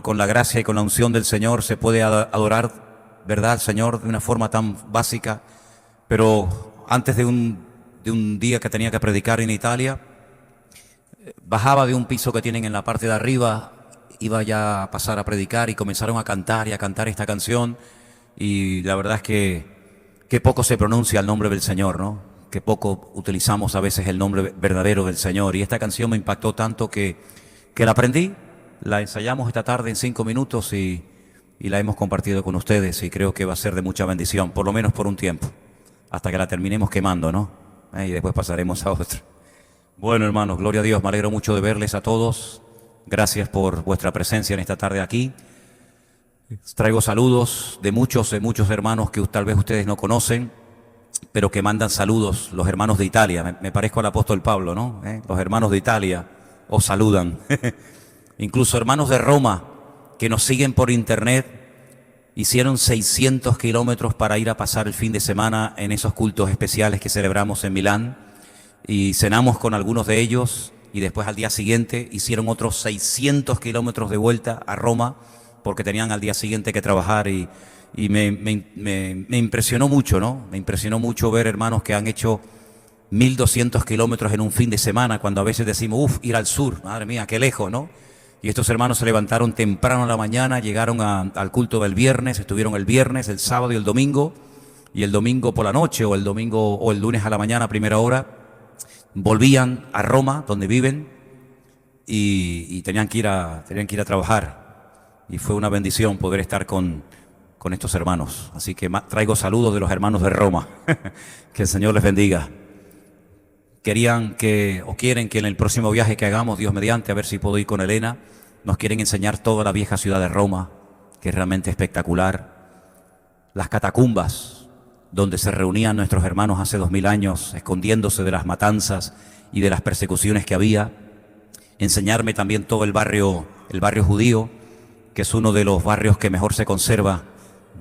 pero con la gracia y con la unción del Señor se puede adorar, ¿verdad?, al Señor de una forma tan básica. Pero antes de un día que tenía que predicar en Italia, bajaba de un piso que tienen en la parte de arriba, iba ya a pasar a predicar y comenzaron a cantar y a cantar esta canción. Y la verdad es que poco se pronuncia el nombre del Señor, ¿no? Que poco utilizamos a veces el nombre verdadero del Señor. Y esta canción me impactó tanto que la aprendí, la ensayamos esta tarde en 5 minutos y la hemos compartido con ustedes y creo que va a ser de mucha bendición, por lo menos por un tiempo, hasta que la terminemos quemando, ¿no? Y después pasaremos a otra. Bueno, hermanos, gloria a Dios, me alegro mucho de verles a todos. Gracias por vuestra presencia en esta tarde aquí. Traigo saludos de muchos hermanos que tal vez ustedes no conocen, pero que mandan saludos, los hermanos de Italia. Me parezco al apóstol Pablo, ¿no? Los hermanos de Italia os saludan. Incluso hermanos de Roma que nos siguen por internet, hicieron 600 kilómetros para ir a pasar el fin de semana en esos cultos especiales que celebramos en Milán, y cenamos con algunos de ellos y después al día siguiente hicieron otros 600 kilómetros de vuelta a Roma porque tenían al día siguiente que trabajar y me impresionó mucho, ¿no? Me impresionó mucho ver hermanos que han hecho 1200 kilómetros en un fin de semana, cuando a veces decimos, ir al sur, madre mía, qué lejos, ¿no? Y estos hermanos se levantaron temprano a la mañana, llegaron al culto del viernes, estuvieron el viernes, el sábado y el domingo por la noche, o el domingo o el lunes a la mañana a primera hora, volvían a Roma, donde viven, y tenían que ir a trabajar. Y fue una bendición poder estar con estos hermanos. Así que traigo saludos de los hermanos de Roma. Que el Señor les bendiga. Quieren que en el próximo viaje que hagamos, Dios mediante, a ver si puedo ir con Elena, nos quieren enseñar toda la vieja ciudad de Roma, que es realmente espectacular. Las catacumbas, donde se reunían nuestros hermanos hace 2000 años, escondiéndose de las matanzas y de las persecuciones que había. Enseñarme también todo el barrio judío, que es uno de los barrios que mejor se conserva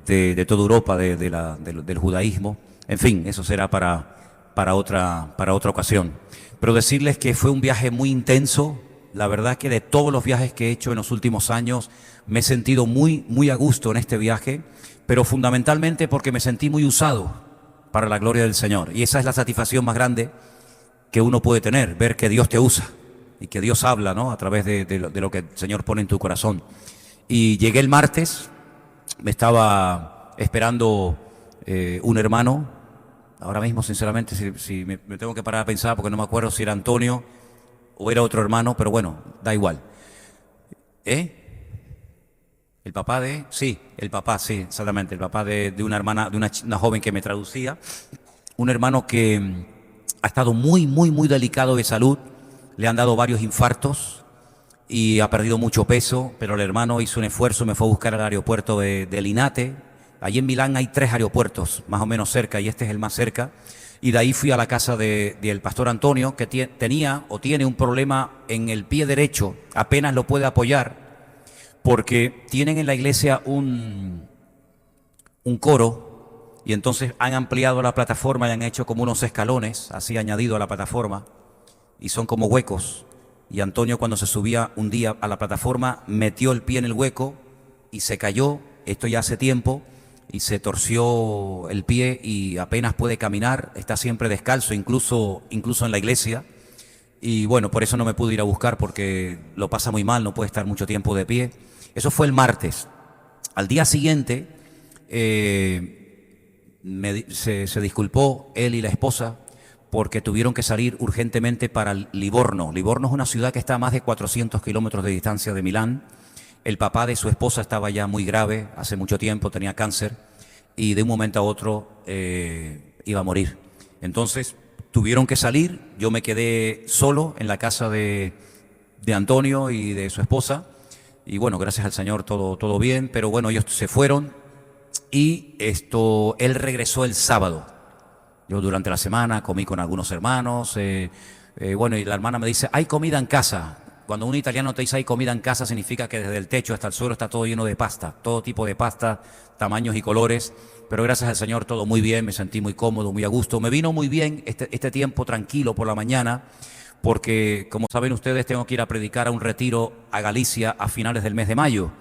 de toda Europa, del judaísmo. En fin, eso será para otra ocasión. Pero decirles que fue un viaje muy intenso. La verdad que de todos los viajes que he hecho en los últimos años, me he sentido muy, muy a gusto en este viaje, pero fundamentalmente porque me sentí muy usado para la gloria del Señor. Y esa es la satisfacción más grande que uno puede tener, ver que Dios te usa y que Dios habla, ¿no?, a través de lo que el Señor pone en tu corazón. Y llegué el martes, me estaba esperando un hermano. Ahora mismo, sinceramente, si me tengo que parar a pensar, porque no me acuerdo si era Antonio o era otro hermano, pero bueno, da igual. El papá sí, exactamente, el papá de una hermana, de una joven que me traducía. Un hermano que ha estado muy, muy, muy delicado de salud. Le han dado varios infartos y ha perdido mucho peso, pero el hermano hizo un esfuerzo, me fue a buscar al aeropuerto de Linate. Allí en Milán hay 3 aeropuertos, más o menos cerca, y este es el más cerca. Y de ahí fui a la casa del pastor Antonio, que tiene un problema en el pie derecho, apenas lo puede apoyar, porque tienen en la iglesia un coro, y entonces han ampliado la plataforma y han hecho como unos escalones, así añadido a la plataforma, y son como huecos. Y Antonio, cuando se subía un día a la plataforma, metió el pie en el hueco y se cayó, esto ya hace tiempo, y se torció el pie y apenas puede caminar, está siempre descalzo, incluso en la iglesia. Y bueno, por eso no me pude ir a buscar, porque lo pasa muy mal, no puede estar mucho tiempo de pie. Eso fue el martes. Al día siguiente se disculpó él y la esposa porque tuvieron que salir urgentemente para Livorno. Livorno es una ciudad que está a más de 400 kilómetros de distancia de Milán. El papá de su esposa estaba ya muy grave, hace mucho tiempo, tenía cáncer, y de un momento a otro iba a morir. Entonces tuvieron que salir, yo me quedé solo en la casa de Antonio y de su esposa, y bueno, gracias al Señor todo bien, pero bueno, ellos se fueron y él regresó el sábado. Yo durante la semana comí con algunos hermanos, bueno, y la hermana me dice, hay comida en casa. Cuando un italiano te dice hay comida en casa, significa que desde el techo hasta el suelo está todo lleno de pasta, todo tipo de pasta, tamaños y colores. Pero gracias al Señor todo muy bien, me sentí muy cómodo, muy a gusto. Me vino muy bien este tiempo tranquilo por la mañana, porque como saben ustedes tengo que ir a predicar a un retiro a Galicia a finales del mes de mayo.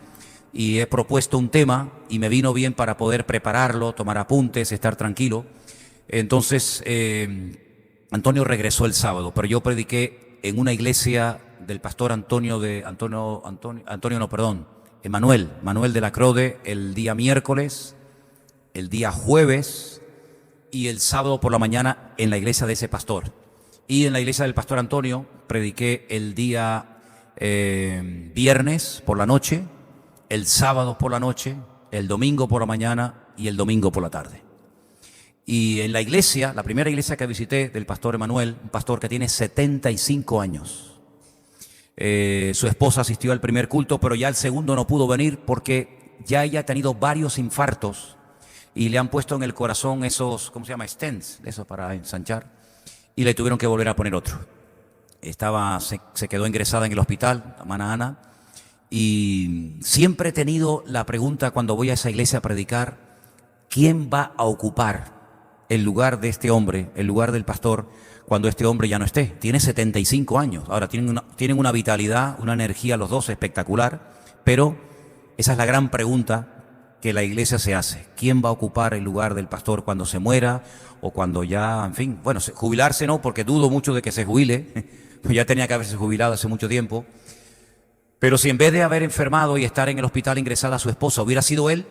y he propuesto un tema y me vino bien para poder prepararlo, tomar apuntes, estar tranquilo. Entonces, Antonio regresó el sábado, pero yo prediqué en una iglesia del pastor Manuel de la Crode, el día miércoles, el día jueves y el sábado por la mañana en la iglesia de ese pastor. Y en la iglesia del pastor Antonio prediqué el día viernes por la noche, el sábado por la noche, el domingo por la mañana y el domingo por la tarde. Y en la iglesia, la primera iglesia que visité del pastor Emanuel, un pastor que tiene 75 años. Su esposa asistió al primer culto, pero ya el segundo no pudo venir porque ya ella ha tenido varios infartos y le han puesto en el corazón esos, ¿cómo se llama? Stents, esos para ensanchar, y le tuvieron que volver a poner otro. Se quedó ingresada en el hospital, la hermana Ana, y siempre he tenido la pregunta cuando voy a esa iglesia a predicar, ¿quién va a ocupar el lugar de este hombre, el lugar del pastor, cuando este hombre ya no esté? Tiene 75 años, ahora tienen una vitalidad, una energía los dos espectacular, pero esa es la gran pregunta que la iglesia se hace. ¿Quién va a ocupar el lugar del pastor cuando se muera o cuando ya, en fin, bueno, jubilarse no, porque dudo mucho de que se jubile, ya tenía que haberse jubilado hace mucho tiempo, pero si en vez de haber enfermado y estar en el hospital ingresada su esposa hubiera sido él,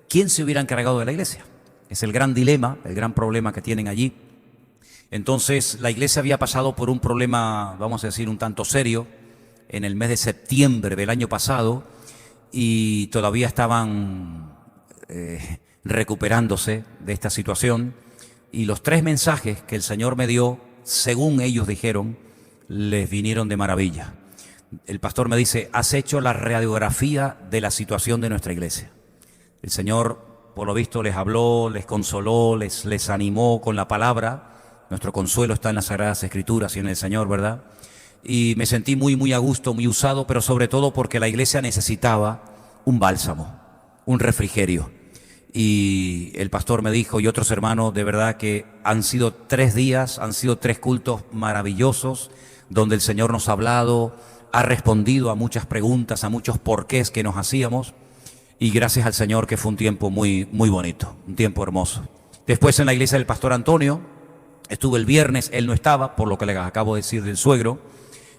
¿quién se hubiera encargado de la iglesia? Es el gran dilema, el gran problema que tienen allí. Entonces, la iglesia había pasado por un problema, vamos a decir, un tanto serio, en el mes de septiembre del año pasado, y todavía estaban recuperándose de esta situación. Y los 3 mensajes que el Señor me dio, según ellos dijeron, les vinieron de maravilla. El pastor me dice, has hecho la radiografía de la situación de nuestra iglesia. El Señor, por lo visto, les habló, les consoló, les animó con la palabra. Nuestro consuelo está en las Sagradas Escrituras y en el Señor, ¿verdad? Y me sentí muy a gusto, muy usado, pero sobre todo porque la iglesia necesitaba un bálsamo, un refrigerio. Y el pastor me dijo, y otros hermanos, de verdad que han sido 3 días, han sido 3 cultos maravillosos, donde el Señor nos ha hablado, ha respondido a muchas preguntas, a muchos porqués que nos hacíamos, y gracias al Señor que fue un tiempo muy bonito, un tiempo hermoso. Después en la iglesia del pastor Antonio, estuve el viernes, él no estaba, por lo que les acabo de decir del suegro.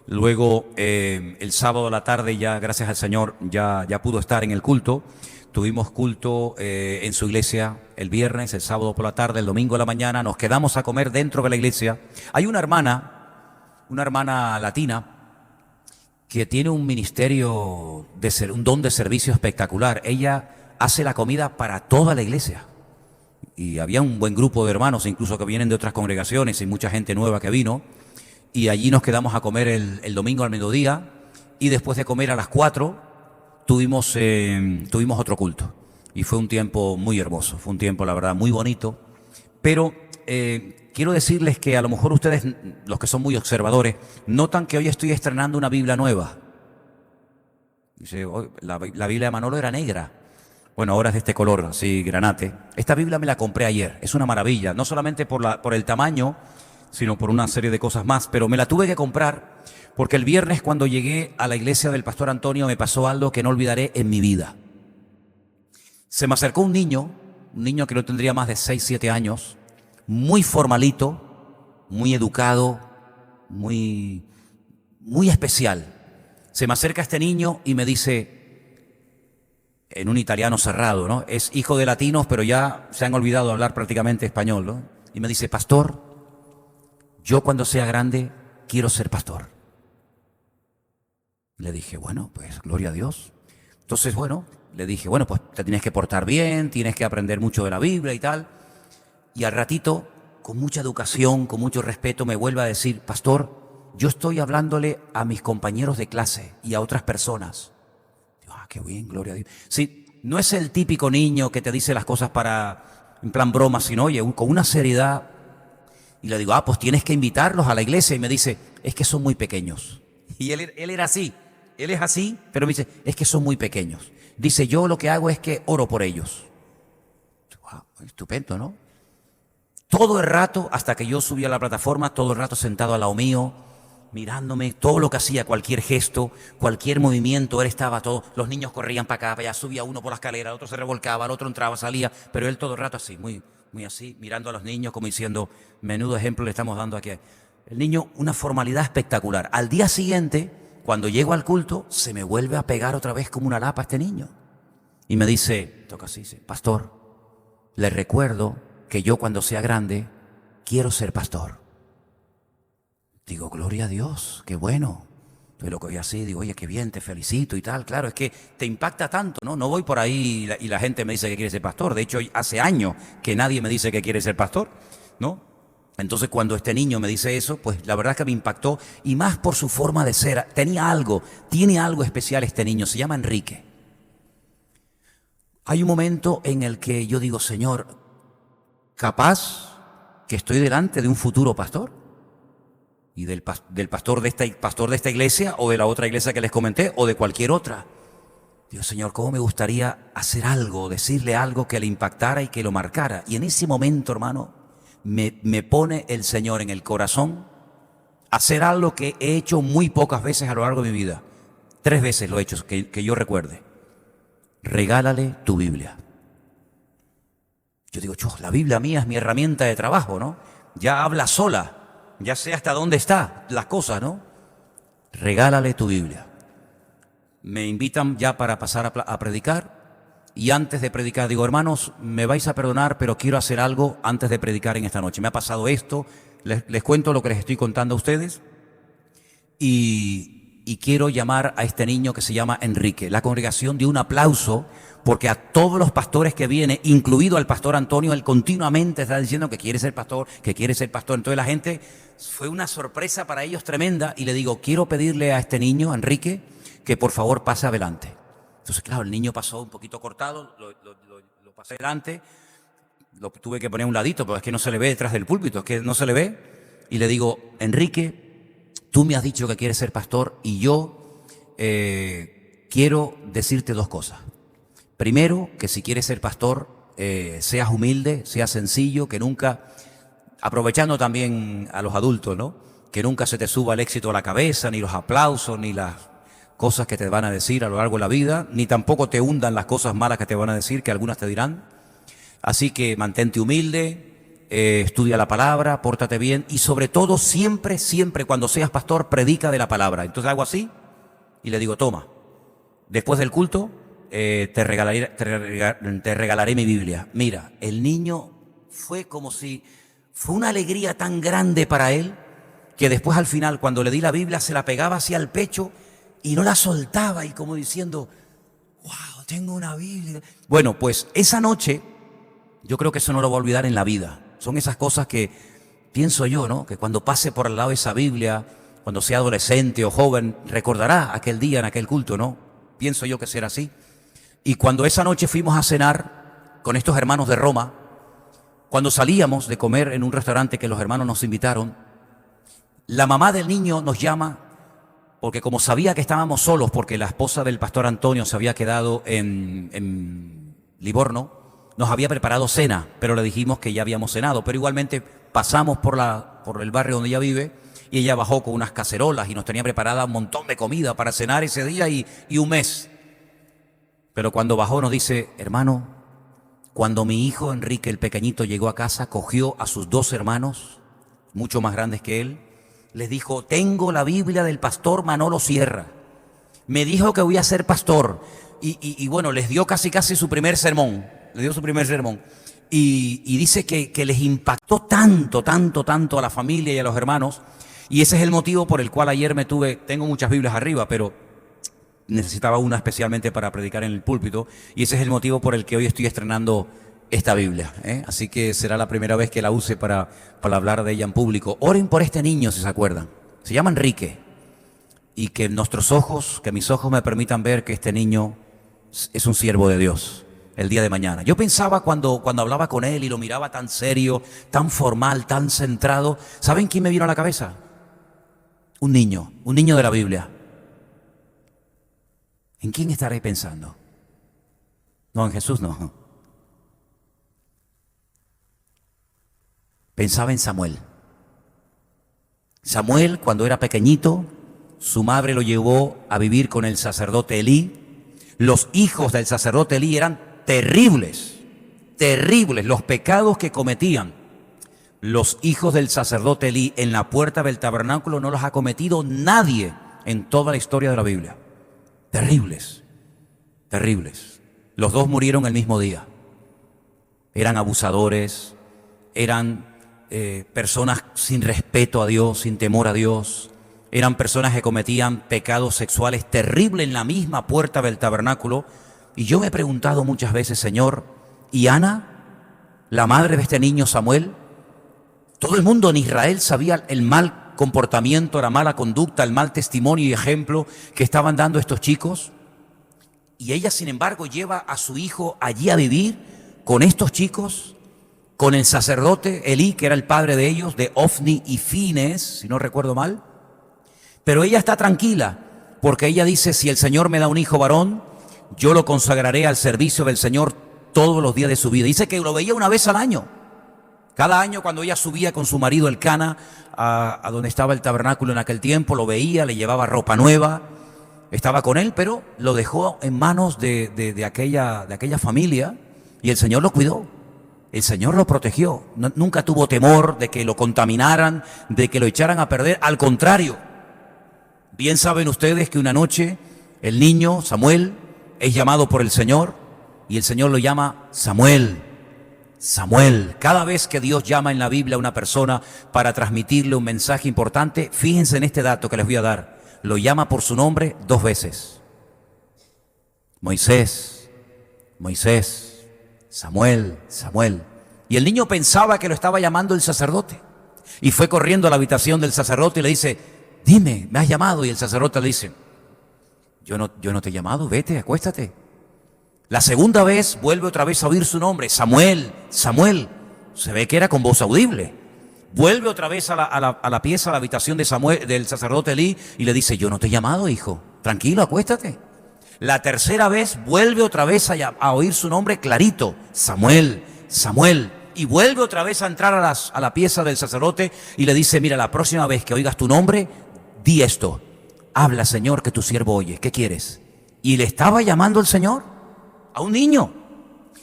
Luego el sábado a la tarde ya, gracias al Señor, ya pudo estar en el culto. Tuvimos culto en su iglesia el viernes, el sábado por la tarde, el domingo a la mañana. Nos quedamos a comer dentro de la iglesia. Hay una hermana latina, que tiene un ministerio, un don de servicio espectacular. Ella hace la comida para toda la iglesia. Y había un buen grupo de hermanos, incluso que vienen de otras congregaciones y mucha gente nueva que vino. Y allí nos quedamos a comer el domingo al mediodía. Y después de comer a las 4, tuvimos otro culto. Y fue un tiempo muy hermoso, fue un tiempo, la verdad, muy bonito. Pero quiero decirles que a lo mejor ustedes, los que son muy observadores, notan que hoy estoy estrenando una Biblia nueva. Dice, la Biblia de Manolo era negra. Bueno, ahora es de este color, así granate. Esta Biblia me la compré ayer, es una maravilla, no solamente por el tamaño, sino por una serie de cosas más, pero me la tuve que comprar porque el viernes cuando llegué a la iglesia del pastor Antonio me pasó algo que no olvidaré en mi vida. Se me acercó un niño que no tendría más de 6, 7 años, muy formalito, muy educado, muy especial. Se me acerca este niño y me dice, en un italiano cerrado, ¿no? Es hijo de latinos, pero ya se han olvidado de hablar prácticamente español, ¿no? Y me dice, pastor, yo cuando sea grande quiero ser pastor. Le dije, bueno, pues gloria a Dios. Entonces, bueno, le dije, bueno, pues te tienes que portar bien, tienes que aprender mucho de la Biblia y tal. Y al ratito, con mucha educación, con mucho respeto, me vuelve a decir, pastor, yo estoy hablándole a mis compañeros de clase y a otras personas. Digo, qué bien, gloria a Dios. Sí, no es el típico niño que te dice las cosas en plan broma, sino, oye, con una seriedad. Y le digo, pues tienes que invitarlos a la iglesia. Y me dice, es que son muy pequeños. Y él era así, él es así, pero me dice, es que son muy pequeños. Dice, yo lo que hago es que oro por ellos. Estupendo, ¿no? Todo el rato, hasta que yo subí a la plataforma, todo el rato sentado al lado mío, mirándome, todo lo que hacía, cualquier gesto, cualquier movimiento, él estaba todo, los niños corrían para acá, para allá, subía uno por la escalera, el otro se revolcaba, el otro entraba, salía, pero él todo el rato así, muy así, mirando a los niños como diciendo, menudo ejemplo le estamos dando aquí. El niño, una formalidad espectacular. Al día siguiente, cuando llego al culto, se me vuelve a pegar otra vez como una lapa este niño. Y me dice, toca así, dice, pastor, le recuerdo que yo cuando sea grande quiero ser pastor. Digo, gloria a Dios, qué bueno. Entonces lo cogí así, digo, oye, qué bien, te felicito y tal. Claro, es que te impacta tanto, ¿no? No voy por ahí y la gente me dice que quiere ser pastor. De hecho, hace años que nadie me dice que quiere ser pastor, ¿no? Entonces cuando este niño me dice eso, pues la verdad es que me impactó, y más por su forma de ser. Tiene algo especial este niño, se llama Enrique. Hay un momento en el que yo digo, Señor, capaz que estoy delante de un futuro pastor. Y del pastor de esta iglesia, o de la otra iglesia que les comenté, o de cualquier otra. Dios, Señor, cómo me gustaría hacer algo, decirle algo que le impactara y que lo marcara. Y en ese momento, hermano, me pone el Señor en el corazón hacer algo que he hecho muy pocas veces a lo largo de mi vida. 3 veces lo he hecho, que yo recuerde. Regálale tu Biblia. Yo digo, la Biblia mía es mi herramienta de trabajo, ¿no? Ya habla sola. Ya sé hasta dónde están las cosas, ¿no? Regálale tu Biblia. Me invitan ya para pasar a predicar, y antes de predicar digo, hermanos, me vais a perdonar, pero quiero hacer algo antes de predicar en esta noche. Me ha pasado esto, les cuento lo que les estoy contando a ustedes, y quiero llamar a este niño que se llama Enrique. La congregación dio un aplauso, porque a todos los pastores que vienen, incluido al pastor Antonio, él continuamente está diciendo que quiere ser pastor, que quiere ser pastor. Entonces la gente, fue una sorpresa para ellos tremenda, y le digo, quiero pedirle a este niño, a Enrique, que por favor pase adelante. Entonces, claro, el niño pasó un poquito cortado, lo pasé adelante, lo tuve que poner a un ladito, porque es que no se le ve detrás del púlpito, es que no se le ve. Y le digo, Enrique, tú me has dicho que quieres ser pastor, y yo quiero decirte 2 cosas. Primero, que si quieres ser pastor, seas humilde, seas sencillo, que nunca, aprovechando también a los adultos, ¿no? Que nunca se te suba el éxito a la cabeza, ni los aplausos, ni las cosas que te van a decir a lo largo de la vida, ni tampoco te hundan las cosas malas que te van a decir, que algunas te dirán. Así que mantente humilde, estudia la palabra, pórtate bien, y sobre todo siempre, siempre cuando seas pastor, predica de la palabra. Entonces hago así y le digo, toma, después del culto te regalaré mi Biblia. Mira, el niño fue una alegría tan grande para él, que después al final, cuando le di la Biblia, se la pegaba hacia el pecho y no la soltaba, y como diciendo, wow, tengo una Biblia. Bueno, pues esa noche, yo creo que eso no lo voy a olvidar en la vida. Son esas cosas que pienso yo, ¿no? Que cuando pase por al lado de esa Biblia, cuando sea adolescente o joven, recordará aquel día en aquel culto, ¿no? Pienso yo que será así. Y cuando esa noche fuimos a cenar con estos hermanos de Roma, cuando salíamos de comer en un restaurante que los hermanos nos invitaron, la mamá del niño nos llama, porque como sabía que estábamos solos, porque la esposa del pastor Antonio se había quedado en Livorno, nos había preparado cena, pero le dijimos que ya habíamos cenado. Pero igualmente pasamos por el barrio donde ella vive, y ella bajó con unas cacerolas y nos tenía preparada un montón de comida para cenar ese día y un mes. Pero cuando bajó nos dice, hermano, cuando mi hijo Enrique, el pequeñito, llegó a casa, cogió a sus 2 hermanos, mucho más grandes que él, les dijo, tengo la Biblia del pastor Manolo Sierra. Me dijo que voy a ser pastor. Y bueno, les dio casi su primer sermón. Le dio su primer sermón. Y dice que les impactó tanto a la familia y a los hermanos. Y ese es el motivo por el cual ayer tengo muchas Biblias arriba, pero necesitaba una especialmente para predicar en el púlpito, y ese es el motivo por el que hoy estoy estrenando esta Biblia, ¿eh? Así que será la primera vez que la use para hablar de ella en público. Oren por este niño, si se acuerdan. Se llama Enrique, y que mis ojos me permitan ver que este niño es un siervo de Dios el día de mañana. Yo pensaba cuando hablaba con él y lo miraba tan serio, tan formal, tan centrado, ¿saben quién me vino a la cabeza? Un niño de la Biblia. ¿En quién estaré pensando? No, en Jesús no. Pensaba en Samuel. Samuel, cuando era pequeñito, su madre lo llevó a vivir con el sacerdote Elí. Los hijos del sacerdote Elí eran terribles, terribles. Los pecados que cometían los hijos del sacerdote Elí en la puerta del tabernáculo no los ha cometido nadie en toda la historia de la Biblia. Terribles, terribles. Los dos murieron el mismo día. Eran abusadores, eran personas sin respeto a Dios, sin temor a Dios. Eran personas que cometían pecados sexuales terribles en la misma puerta del tabernáculo. Y yo me he preguntado muchas veces, Señor, ¿y Ana, la madre de este niño Samuel? Todo el mundo en Israel sabía el mal comportamiento, la mala conducta, el mal testimonio y ejemplo que estaban dando estos chicos. Y ella, sin embargo, lleva a su hijo allí a vivir con estos chicos, con el sacerdote Elí, que era el padre de ellos, de Ofni y Fines, si no recuerdo mal. Pero ella está tranquila, porque ella dice, si el Señor me da un hijo varón, yo lo consagraré al servicio del Señor todos los días de su vida. Dice que lo veía una vez al año. Cada año cuando ella subía con su marido Elcana a donde estaba el tabernáculo en aquel tiempo, lo veía, le llevaba ropa nueva, estaba con él, pero lo dejó en manos de aquella familia y el Señor lo cuidó, el Señor lo protegió. Nunca tuvo temor de que lo contaminaran, de que lo echaran a perder, al contrario. Bien saben ustedes que una noche el niño Samuel es llamado por el Señor y el Señor lo llama Samuel. Samuel. Cada vez que Dios llama en la Biblia a una persona para transmitirle un mensaje importante, fíjense en este dato que les voy a dar. Lo llama por su nombre 2 veces. Moisés, Moisés, Samuel, Samuel. Y el niño pensaba que lo estaba llamando el sacerdote. Y fue corriendo a la habitación del sacerdote y le dice, dime, ¿me has llamado? Y el sacerdote le dice, yo no te he llamado, vete, acuéstate. La segunda vez vuelve otra vez a oír su nombre, Samuel, Samuel. Se ve que era con voz audible. Vuelve otra vez a la pieza, a la habitación de Samuel, del sacerdote Elí, y le dice, yo no te he llamado, hijo, tranquilo, acuéstate. La tercera vez vuelve otra vez a oír su nombre clarito, Samuel, Samuel. Y vuelve otra vez a entrar a la pieza del sacerdote y le dice, mira, la próxima vez que oigas tu nombre, di esto, habla, Señor, que tu siervo oye, ¿qué quieres? Y le estaba llamando el Señor a un niño.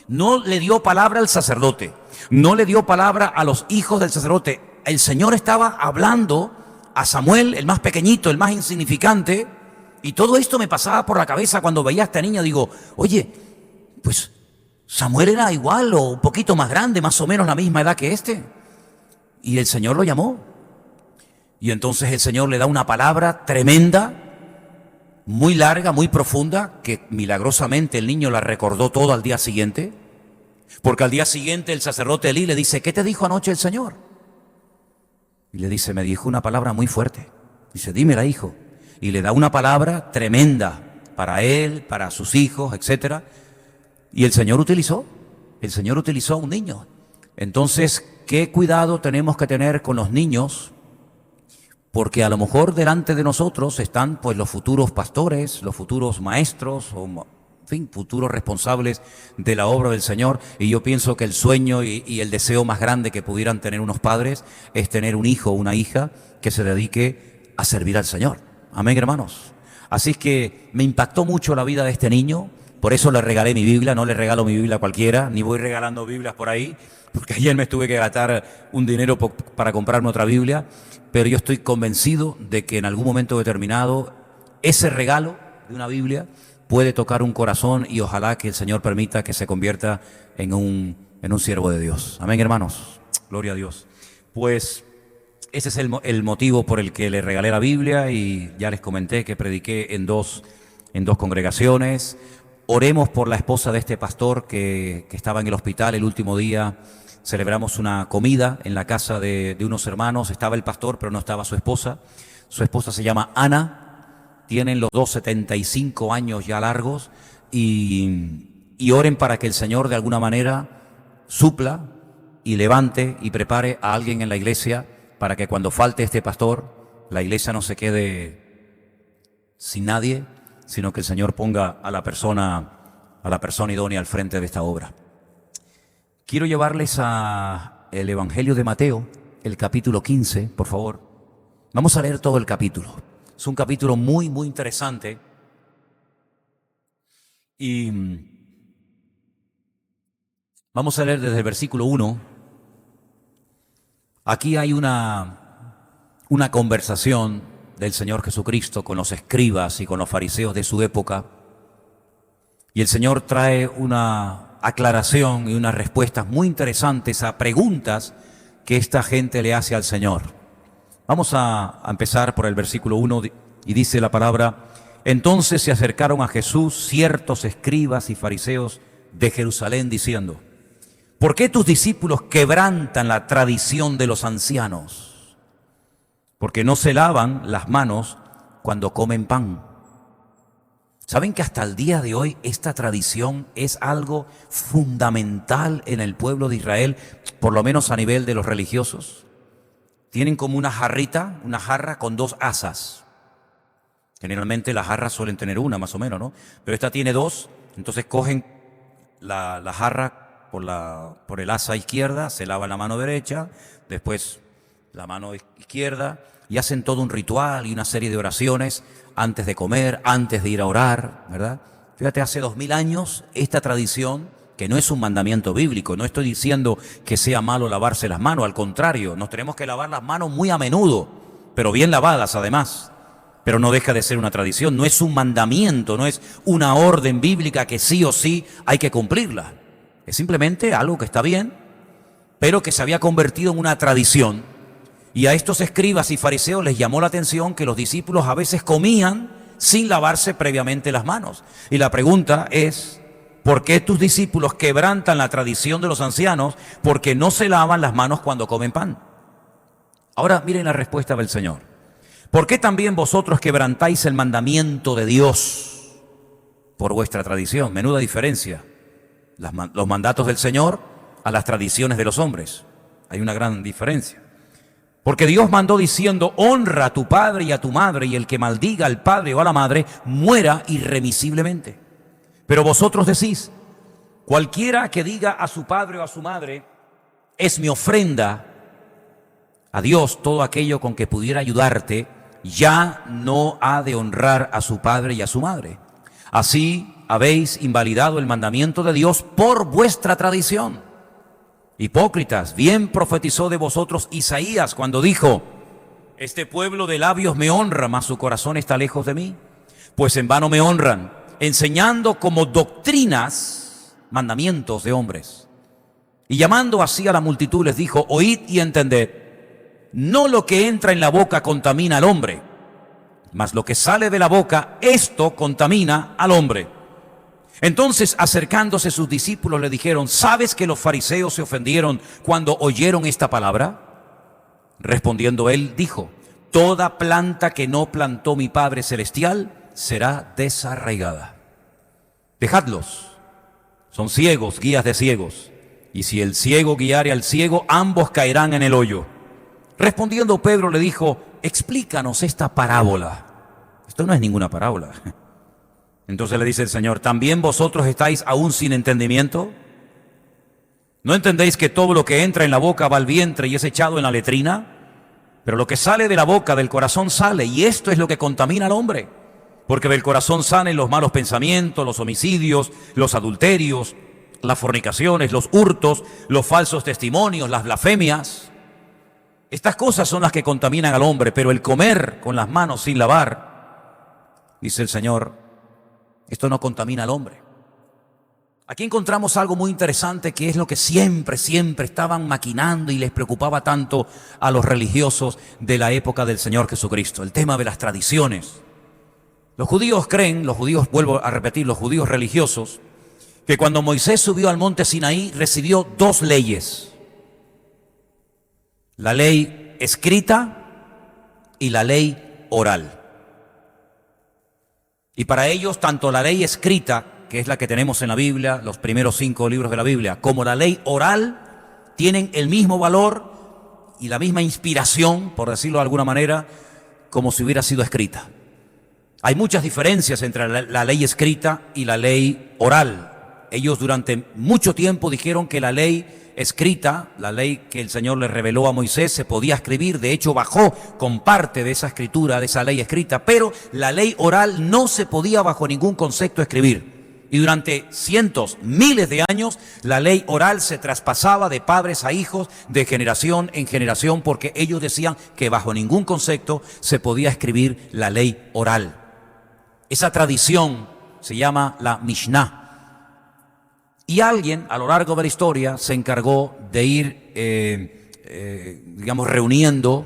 No le dio palabra al sacerdote, no le dio palabra a los hijos del sacerdote. El Señor estaba hablando a Samuel, el más pequeñito, el más insignificante, y todo esto me pasaba por la cabeza cuando veía a esta niña. Digo, oye, pues Samuel era igual o un poquito más grande, más o menos la misma edad que este. Y el Señor lo llamó. Y entonces el Señor le da una palabra tremenda, muy larga, muy profunda, que milagrosamente el niño la recordó todo al día siguiente, porque al día siguiente el sacerdote Elí le dice, ¿qué te dijo anoche el Señor? Y le dice, me dijo una palabra muy fuerte. Dice, dímela, hijo. Y le da una palabra tremenda para él, para sus hijos, etc. Y el Señor utilizó a un niño. Entonces, ¿qué cuidado tenemos que tener con los niños? Porque a lo mejor delante de nosotros están pues los futuros pastores, los futuros maestros, o en fin, futuros responsables de la obra del Señor. Y yo pienso que el sueño y el deseo más grande que pudieran tener unos padres es tener un hijo o una hija que se dedique a servir al Señor. Amén, hermanos. Así que me impactó mucho la vida de este niño. Por eso le regalé mi Biblia. No le regalo mi Biblia a cualquiera, ni voy regalando Biblias por ahí, porque ayer me tuve que gastar un dinero para comprarme otra Biblia. Pero yo estoy convencido de que en algún momento determinado ese regalo de una Biblia puede tocar un corazón y ojalá que el Señor permita que se convierta en un siervo de Dios. Amén, hermanos. Gloria a Dios. Pues ese es el motivo por el que le regalé la Biblia y ya les comenté que prediqué en dos congregaciones. Oremos por la esposa de este pastor que estaba en el hospital el último día. Celebramos una comida en la casa de unos hermanos. Estaba el pastor, pero no estaba su esposa. Su esposa se llama Ana. Tienen los dos 75 años ya largos. Y oren para que el Señor de alguna manera supla y levante y prepare a alguien en la iglesia para que cuando falte este pastor, la iglesia no se quede sin nadie, sino que el Señor ponga a la persona idónea al frente de esta obra. Quiero llevarles a el Evangelio de Mateo, el capítulo 15, por favor. Vamos a leer todo el capítulo. Es un capítulo muy, muy interesante. Y vamos a leer desde el versículo 1. Aquí hay una conversación del Señor Jesucristo con los escribas y con los fariseos de su época. Y el Señor trae una aclaración y unas respuestas muy interesantes a preguntas que esta gente le hace al Señor. Vamos a empezar por el versículo 1 y dice la palabra: entonces se acercaron a Jesús ciertos escribas y fariseos de Jerusalén diciendo: ¿por qué tus discípulos quebrantan la tradición de los ancianos? Porque no se lavan las manos cuando comen pan. ¿Saben que hasta el día de hoy esta tradición es algo fundamental en el pueblo de Israel, por lo menos a nivel de los religiosos? Tienen como una jarrita, una jarra con dos asas. Generalmente las jarras suelen tener una más o menos, ¿no? Pero esta tiene dos, entonces cogen la jarra por el asa izquierda, se lavan la mano derecha, después la mano izquierda, y hacen todo un ritual y una serie de oraciones antes de comer, antes de ir a orar, ¿verdad? Fíjate, hace 2000 años esta tradición, que no es un mandamiento bíblico, no estoy diciendo que sea malo lavarse las manos, al contrario, nos tenemos que lavar las manos muy a menudo, pero bien lavadas además. Pero no deja de ser una tradición, no es un mandamiento, no es una orden bíblica que sí o sí hay que cumplirla. Es simplemente algo que está bien, pero que se había convertido en una tradición. Y a estos escribas y fariseos les llamó la atención que los discípulos a veces comían sin lavarse previamente las manos. Y la pregunta es: ¿por qué tus discípulos quebrantan la tradición de los ancianos? Porque no se lavan las manos cuando comen pan. Ahora miren la respuesta del Señor. ¿Por qué también vosotros quebrantáis el mandamiento de Dios por vuestra tradición? Menuda diferencia. Los mandatos del Señor a las tradiciones de los hombres. Hay una gran diferencia. Porque Dios mandó diciendo: honra a tu padre y a tu madre, y el que maldiga al padre o a la madre muera irremisiblemente. Pero vosotros decís: cualquiera que diga a su padre o a su madre, es mi ofrenda a Dios, todo aquello con que pudiera ayudarte, ya no ha de honrar a su padre y a su madre. Así habéis invalidado el mandamiento de Dios por vuestra tradición. Hipócritas, bien profetizó de vosotros Isaías cuando dijo: este pueblo de labios me honra, mas su corazón está lejos de mí. Pues en vano me honran, enseñando como doctrinas mandamientos de hombres. Y llamando así a la multitud les dijo: oíd y entended. No lo que entra en la boca contamina al hombre, mas lo que sale de la boca, esto contamina al hombre. Entonces, acercándose sus discípulos, le dijeron: ¿sabes que los fariseos se ofendieron cuando oyeron esta palabra? Respondiendo él, dijo: toda planta que no plantó mi Padre Celestial será desarraigada. Dejadlos, son ciegos, guías de ciegos, y si el ciego guiare al ciego, ambos caerán en el hoyo. Respondiendo Pedro le dijo: explícanos esta parábola. Esto no es ninguna parábola. Entonces le dice el Señor: ¿también vosotros estáis aún sin entendimiento? ¿No entendéis que todo lo que entra en la boca va al vientre y es echado en la letrina? Pero lo que sale de la boca, del corazón sale, y esto es lo que contamina al hombre. Porque del corazón salen los malos pensamientos, los homicidios, los adulterios, las fornicaciones, los hurtos, los falsos testimonios, las blasfemias. Estas cosas son las que contaminan al hombre, pero el comer con las manos sin lavar, dice el Señor, esto no contamina al hombre. Aquí encontramos algo muy interesante, que es lo que siempre estaban maquinando y les preocupaba tanto a los religiosos de la época del Señor Jesucristo: el tema de las tradiciones. Los judíos creen, vuelvo a repetir, los judíos religiosos, que cuando Moisés subió al monte Sinaí recibió dos leyes: la ley escrita y la ley oral. Y para ellos, tanto la ley escrita, que es la que tenemos en la Biblia, los primeros 5 libros de la Biblia, como la ley oral, tienen el mismo valor y la misma inspiración, por decirlo de alguna manera, como si hubiera sido escrita. Hay muchas diferencias entre la ley escrita y la ley oral. Ellos durante mucho tiempo dijeron que la ley escrita, la ley que el Señor le reveló a Moisés, se podía escribir, de hecho bajó con parte de esa escritura, de esa ley escrita, pero la ley oral no se podía bajo ningún concepto escribir. Y durante cientos, miles de años, la ley oral se traspasaba de padres a hijos, de generación en generación, porque ellos decían que bajo ningún concepto se podía escribir la ley oral. Esa tradición se llama la Mishnah. Y alguien a lo largo de la historia se encargó de ir, reuniendo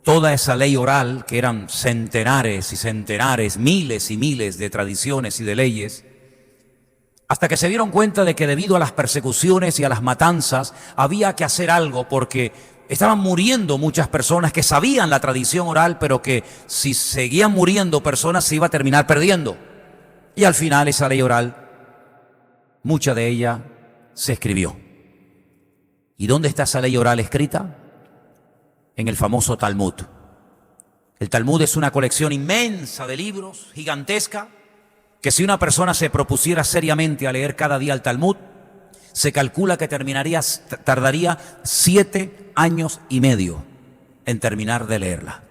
toda esa ley oral, que eran centenares y centenares, miles y miles de tradiciones y de leyes, hasta que se dieron cuenta de que debido a las persecuciones y a las matanzas había que hacer algo, porque estaban muriendo muchas personas que sabían la tradición oral, pero que si seguían muriendo personas se iba a terminar perdiendo. Y al final esa ley oral, mucha de ella se escribió. ¿Y dónde está esa ley oral escrita? En el famoso Talmud. El Talmud es una colección inmensa de libros, gigantesca, que si una persona se propusiera seriamente a leer cada día el Talmud, se calcula que tardaría 7 años y medio en terminar de leerla.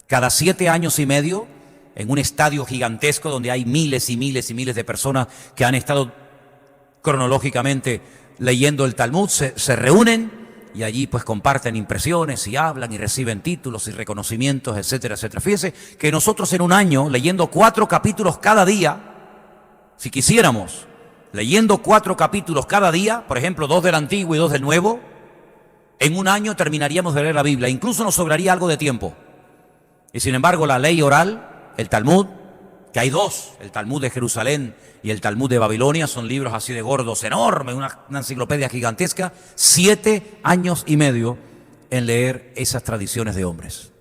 Cada 7 años y medio, en un estadio gigantesco donde hay miles y miles y miles de personas que han estado cronológicamente leyendo el Talmud, se reúnen y allí pues comparten impresiones y hablan y reciben títulos y reconocimientos, etcétera, etcétera. Fíjense que nosotros en un año, leyendo 4 capítulos cada día, si quisiéramos, leyendo 4 capítulos cada día, por ejemplo 2 del Antiguo y 2 del Nuevo, en un año terminaríamos de leer la Biblia. Incluso nos sobraría algo de tiempo. Y sin embargo la ley oral, el Talmud, que hay 2, el Talmud de Jerusalén y el Talmud de Babilonia, son libros así de gordos, enormes, una enciclopedia gigantesca, 7 años y medio en leer esas tradiciones de hombres.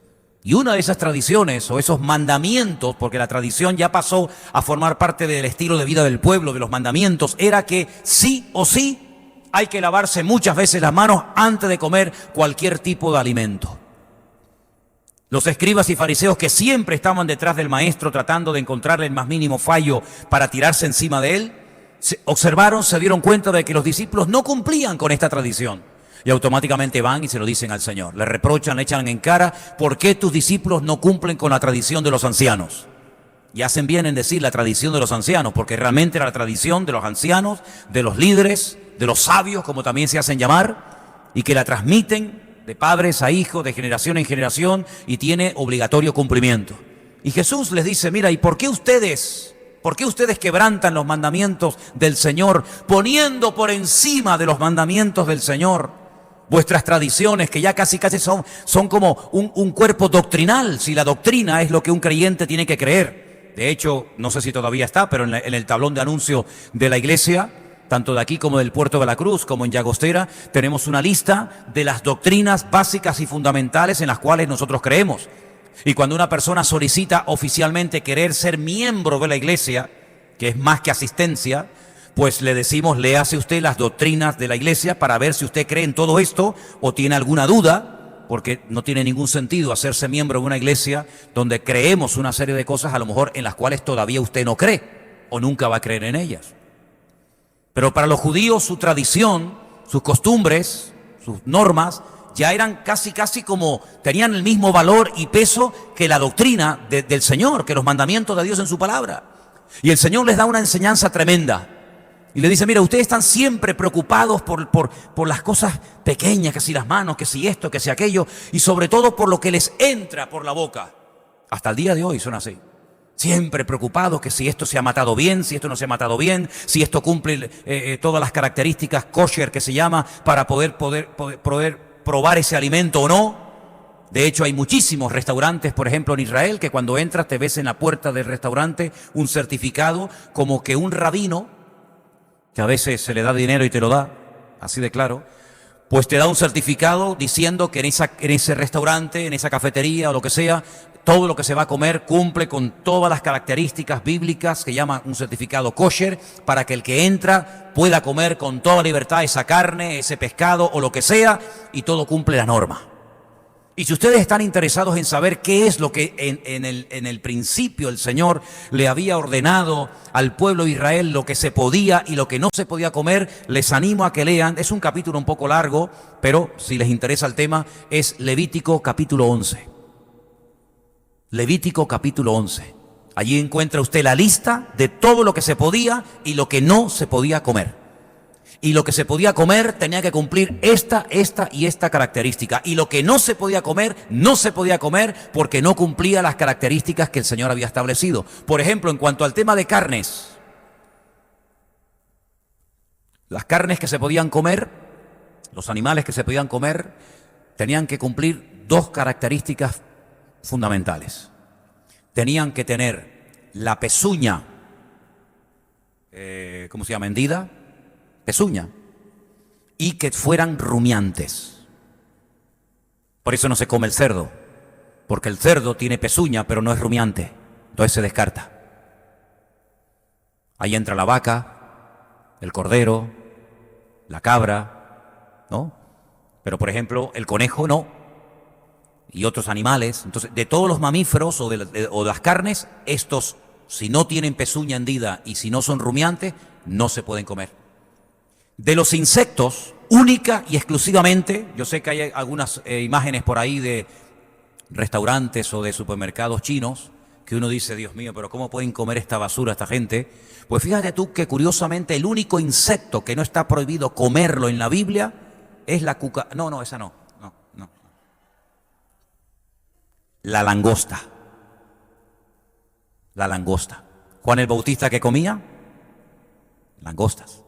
Y una de esas tradiciones o esos mandamientos, porque la tradición ya pasó a formar parte del estilo de vida del pueblo, de los mandamientos, era que sí o sí hay que lavarse muchas veces las manos antes de comer cualquier tipo de alimento. Los escribas y fariseos, que siempre estaban detrás del maestro tratando de encontrarle el más mínimo fallo para tirarse encima de él, observaron, se dieron cuenta de que los discípulos no cumplían con esta tradición. Y automáticamente van y se lo dicen al Señor. Le reprochan, le echan en cara: ¿por qué tus discípulos no cumplen con la tradición de los ancianos? Y hacen bien en decir la tradición de los ancianos, porque realmente era la tradición de los ancianos, de los líderes, de los sabios, como también se hacen llamar, y que la transmiten de padres a hijos, de generación en generación, y tiene obligatorio cumplimiento. Y Jesús les dice: mira, ¿y por qué ustedes quebrantan los mandamientos del Señor, poniendo por encima de los mandamientos del Señor vuestras tradiciones, que ya casi son como un cuerpo doctrinal, si la doctrina es lo que un creyente tiene que creer? De hecho, no sé si todavía está, pero en el tablón de anuncio de la iglesia, tanto de aquí como del Puerto de la Cruz, como en Llagostera, tenemos una lista de las doctrinas básicas y fundamentales en las cuales nosotros creemos. Y cuando una persona solicita oficialmente querer ser miembro de la iglesia, que es más que asistencia, pues le decimos: léase usted las doctrinas de la iglesia para ver si usted cree en todo esto o tiene alguna duda, porque no tiene ningún sentido hacerse miembro de una iglesia donde creemos una serie de cosas a lo mejor en las cuales todavía usted no cree o nunca va a creer en ellas. Pero para los judíos su tradición, sus costumbres, sus normas, ya eran casi como, tenían el mismo valor y peso que la doctrina del Señor, que los mandamientos de Dios en su palabra. Y el Señor les da una enseñanza tremenda. Y le dice: mira, ustedes están siempre preocupados por las cosas pequeñas, que si las manos, que si esto, que si aquello, y sobre todo por lo que les entra por la boca. Hasta el día de hoy son así. Siempre preocupados que si esto se ha matado bien, si esto no se ha matado bien, si esto cumple todas las características kosher que se llama para poder probar ese alimento o no. De hecho, hay muchísimos restaurantes, por ejemplo en Israel, que cuando entras te ves en la puerta del restaurante un certificado, como que un rabino, que a veces se le da dinero y te lo da, así de claro, pues te da un certificado diciendo que en ese restaurante, en esa cafetería o lo que sea, todo lo que se va a comer cumple con todas las características bíblicas que llaman un certificado kosher, para que el que entra pueda comer con toda libertad esa carne, ese pescado o lo que sea, y todo cumple la norma. Y si ustedes están interesados en saber qué es lo que en el principio el Señor le había ordenado al pueblo de Israel, lo que se podía y lo que no se podía comer, les animo a que lean. Es un capítulo un poco largo, pero si les interesa el tema, es Levítico capítulo 11. Levítico capítulo 11. Allí encuentra usted la lista de todo lo que se podía y lo que no se podía comer. Y lo que se podía comer tenía que cumplir esta y esta característica. Y lo que no se podía comer, no se podía comer porque no cumplía las características que el Señor había establecido. Por ejemplo, en cuanto al tema de carnes, las carnes que se podían comer, los animales que se podían comer, tenían que cumplir dos características fundamentales. Tenían que tener la pezuña, ¿cómo se llama? Hendida. Pezuña, y que fueran rumiantes. Por eso no se come el cerdo, porque el cerdo tiene pezuña pero no es rumiante, entonces se descarta. Ahí entra la vaca, el cordero, la cabra, ¿no? Pero por ejemplo el conejo no, y otros animales. Entonces, de todos los mamíferos o de las carnes, estos, si no tienen pezuña hendida y si no son rumiantes, no se pueden comer. De los insectos, única y exclusivamente, yo sé que hay algunas imágenes por ahí de restaurantes o de supermercados chinos, que uno dice, Dios mío, pero ¿cómo pueden comer esta basura esta gente? Pues fíjate tú que curiosamente el único insecto que no está prohibido comerlo en la Biblia es la cucaracha. No, esa no. La langosta. La langosta. Juan el Bautista, ¿qué comía? Langostas.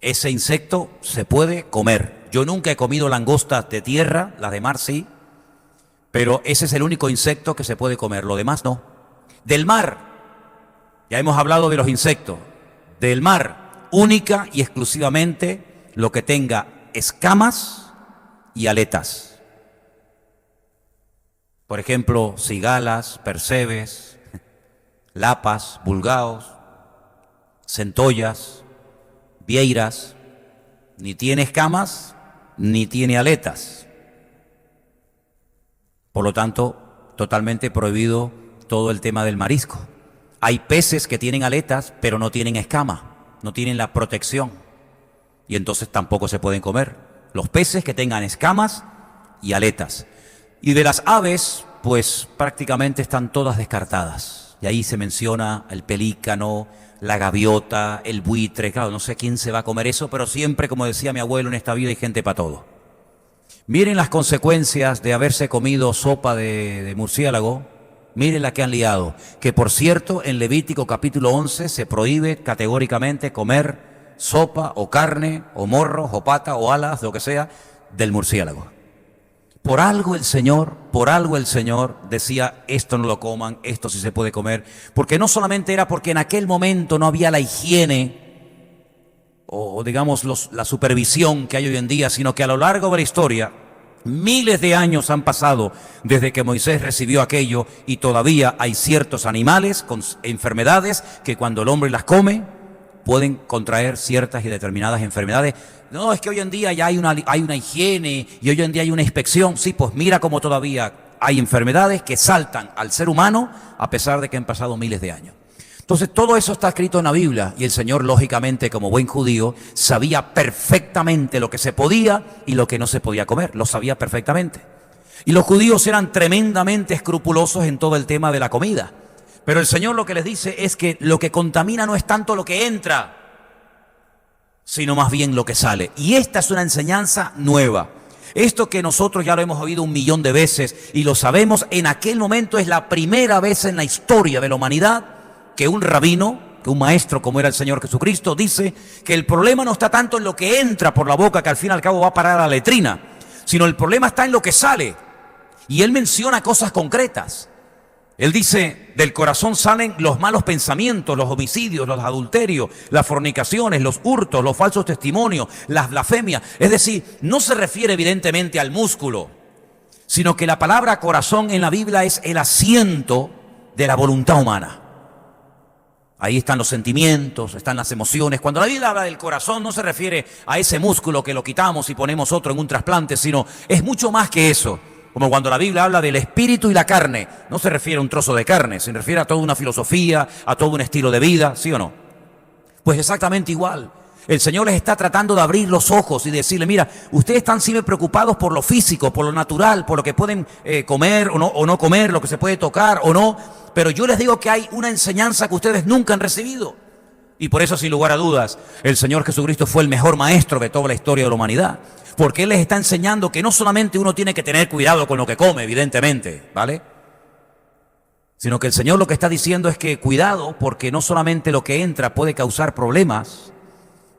Ese insecto se puede comer. Yo nunca he comido langostas de tierra, las de mar sí, pero ese es el único insecto que se puede comer, lo demás no. Del mar, ya hemos hablado de los insectos. Del mar, única y exclusivamente lo que tenga escamas y aletas. Por ejemplo, cigalas, percebes, lapas, bulgaos, centollas, vieiras, ni tiene escamas ni tiene aletas. Por lo tanto, totalmente prohibido todo el tema del marisco. Hay peces que tienen aletas pero no tienen escama, no tienen la protección y entonces tampoco se pueden comer. Los peces que tengan escamas y aletas. Y de las aves, pues prácticamente están todas descartadas. Y ahí se menciona el pelícano, la gaviota, el buitre. Claro, no sé quién se va a comer eso, pero siempre, como decía mi abuelo, en esta vida hay gente para todo. Miren las consecuencias de haberse comido sopa de murciélago. Miren la que han liado. Que por cierto, en Levítico capítulo 11 se prohíbe categóricamente comer sopa o carne o morros o pata o alas, lo que sea, del murciélago. Por algo el Señor decía, esto no lo coman, esto sí se puede comer, porque no solamente era porque en aquel momento no había la higiene o digamos la supervisión que hay hoy en día, sino que a lo largo de la historia, miles de años han pasado desde que Moisés recibió aquello y todavía hay ciertos animales con enfermedades que cuando el hombre las come pueden contraer ciertas y determinadas enfermedades. No, es que hoy en día ya hay una higiene y hoy en día hay una inspección. Sí, pues mira cómo todavía hay enfermedades que saltan al ser humano a pesar de que han pasado miles de años. Entonces todo eso está escrito en la Biblia y el Señor, lógicamente, como buen judío, sabía perfectamente lo que se podía y lo que no se podía comer. Lo sabía perfectamente. Y los judíos eran tremendamente escrupulosos en todo el tema de la comida. Pero el Señor lo que les dice es que lo que contamina no es tanto lo que entra, sino más bien lo que sale. Y esta es una enseñanza nueva. Esto que nosotros ya lo hemos oído 1.000.000 de veces y lo sabemos, en aquel momento es la primera vez en la historia de la humanidad que un rabino, que un maestro como era el Señor Jesucristo, dice que el problema no está tanto en lo que entra por la boca, que al fin y al cabo va a parar a la letrina, sino el problema está en lo que sale. Y él menciona cosas concretas. Él dice, del corazón salen los malos pensamientos, los homicidios, los adulterios, las fornicaciones, los hurtos, los falsos testimonios, las blasfemias. Es decir, no se refiere evidentemente al músculo, sino que la palabra corazón en la Biblia es el asiento de la voluntad humana. Ahí están los sentimientos, están las emociones. Cuando la Biblia habla del corazón no se refiere a ese músculo que lo quitamos y ponemos otro en un trasplante, sino es mucho más que eso. Como cuando la Biblia habla del espíritu y la carne, no se refiere a un trozo de carne, se refiere a toda una filosofía, a todo un estilo de vida, ¿sí o no? Pues exactamente igual. El Señor les está tratando de abrir los ojos y decirle, mira, ustedes están siempre preocupados por lo físico, por lo natural, por lo que pueden comer o no comer, lo que se puede tocar o no, pero yo les digo que hay una enseñanza que ustedes nunca han recibido. Y por eso, sin lugar a dudas, el Señor Jesucristo fue el mejor maestro de toda la historia de la humanidad. Porque Él les está enseñando que no solamente uno tiene que tener cuidado con lo que come, evidentemente, ¿vale? Sino que el Señor lo que está diciendo es que cuidado, porque no solamente lo que entra puede causar problemas,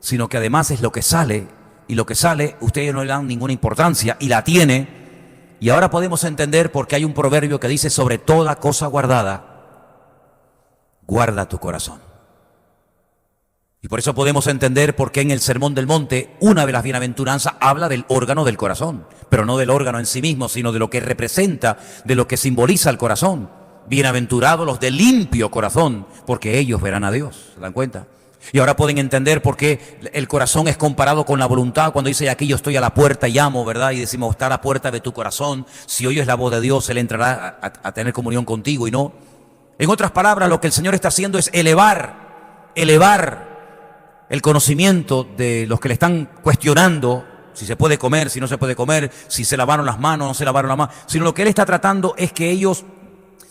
sino que además es lo que sale, y lo que sale ustedes no le dan ninguna importancia, y la tiene. Y ahora podemos entender por qué hay un proverbio que dice, sobre toda cosa guardada, guarda tu corazón. Y por eso podemos entender por qué en el Sermón del Monte, una de las bienaventuranzas habla del órgano del corazón, pero no del órgano en sí mismo, sino de lo que representa, de lo que simboliza el corazón. Bienaventurados los de limpio corazón, porque ellos verán a Dios. ¿Se dan cuenta? Y ahora pueden entender por qué el corazón es comparado con la voluntad, cuando dice aquí yo estoy a la puerta y llamo, ¿verdad? Y decimos, está a la puerta de tu corazón, si oyes la voz de Dios, Él entrará a tener comunión contigo y no. En otras palabras, lo que el Señor está haciendo es elevar el conocimiento de los que le están cuestionando si se puede comer, si no se puede comer, si se lavaron las manos, no se lavaron las manos, sino lo que Él está tratando es que ellos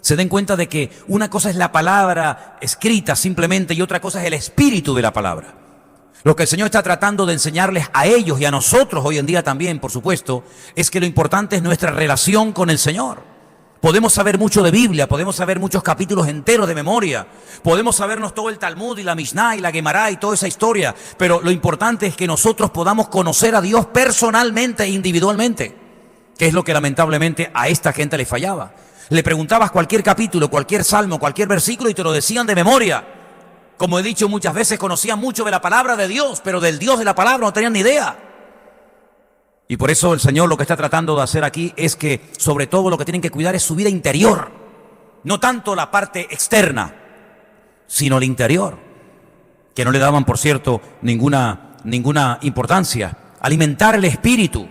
se den cuenta de que una cosa es la palabra escrita simplemente y otra cosa es el espíritu de la palabra. Lo que el Señor está tratando de enseñarles a ellos y a nosotros hoy en día también, por supuesto, es que lo importante es nuestra relación con el Señor. Podemos saber mucho de Biblia, podemos saber muchos capítulos enteros de memoria, podemos sabernos todo el Talmud y la Mishnah y la Gemara y toda esa historia, pero lo importante es que nosotros podamos conocer a Dios personalmente e individualmente, que es lo que lamentablemente a esta gente le fallaba. Le preguntabas cualquier capítulo, cualquier salmo, cualquier versículo y te lo decían de memoria. Como he dicho muchas veces, conocían mucho de la palabra de Dios, pero del Dios de la palabra no tenían ni idea. Y por eso el Señor lo que está tratando de hacer aquí es que sobre todo lo que tienen que cuidar es su vida interior. No tanto la parte externa, sino el interior. Que no le daban, por cierto, ninguna importancia. Alimentar el espíritu,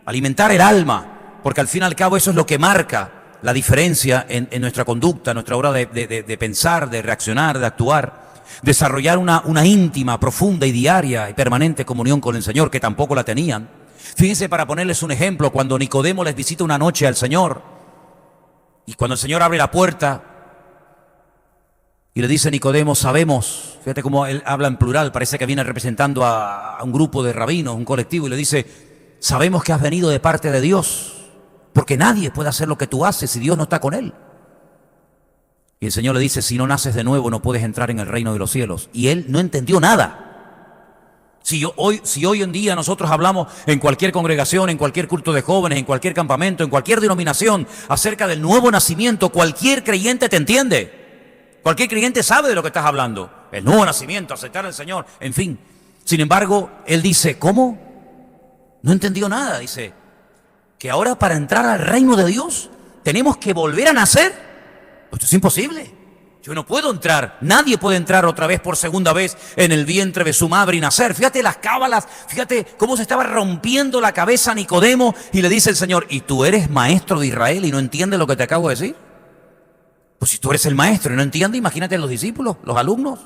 alimentar el alma, porque al fin y al cabo eso es lo que marca la diferencia en nuestra conducta, en nuestra hora de pensar, de reaccionar, de actuar. Desarrollar una íntima, profunda y diaria y permanente comunión con el Señor, que tampoco la tenían. Fíjense, para ponerles un ejemplo, cuando Nicodemo les visita una noche al Señor, y cuando el Señor abre la puerta y le dice Nicodemo, sabemos, fíjate cómo él habla en plural, parece que viene representando a un grupo de rabinos, un colectivo, y le dice, sabemos que has venido de parte de Dios, porque nadie puede hacer lo que tú haces si Dios no está con él. Y el Señor le dice, si no naces de nuevo no puedes entrar en el reino de los cielos. Y él no entendió nada. Si hoy en día nosotros hablamos en cualquier congregación, en cualquier culto de jóvenes, en cualquier campamento, en cualquier denominación, acerca del nuevo nacimiento, cualquier creyente te entiende. Cualquier creyente sabe de lo que estás hablando. El nuevo nacimiento, aceptar al Señor, en fin. Sin embargo, él dice, ¿cómo? No entendió nada. Dice, que ahora para entrar al reino de Dios tenemos que volver a nacer. Esto es imposible. Yo no puedo entrar, nadie puede entrar otra vez por segunda vez en el vientre de su madre y nacer. Fíjate las cábalas, fíjate cómo se estaba rompiendo la cabeza Nicodemo y le dice el Señor, ¿y tú eres maestro de Israel y no entiendes lo que te acabo de decir? Pues si tú eres el maestro y no entiendes, imagínate los discípulos, los alumnos.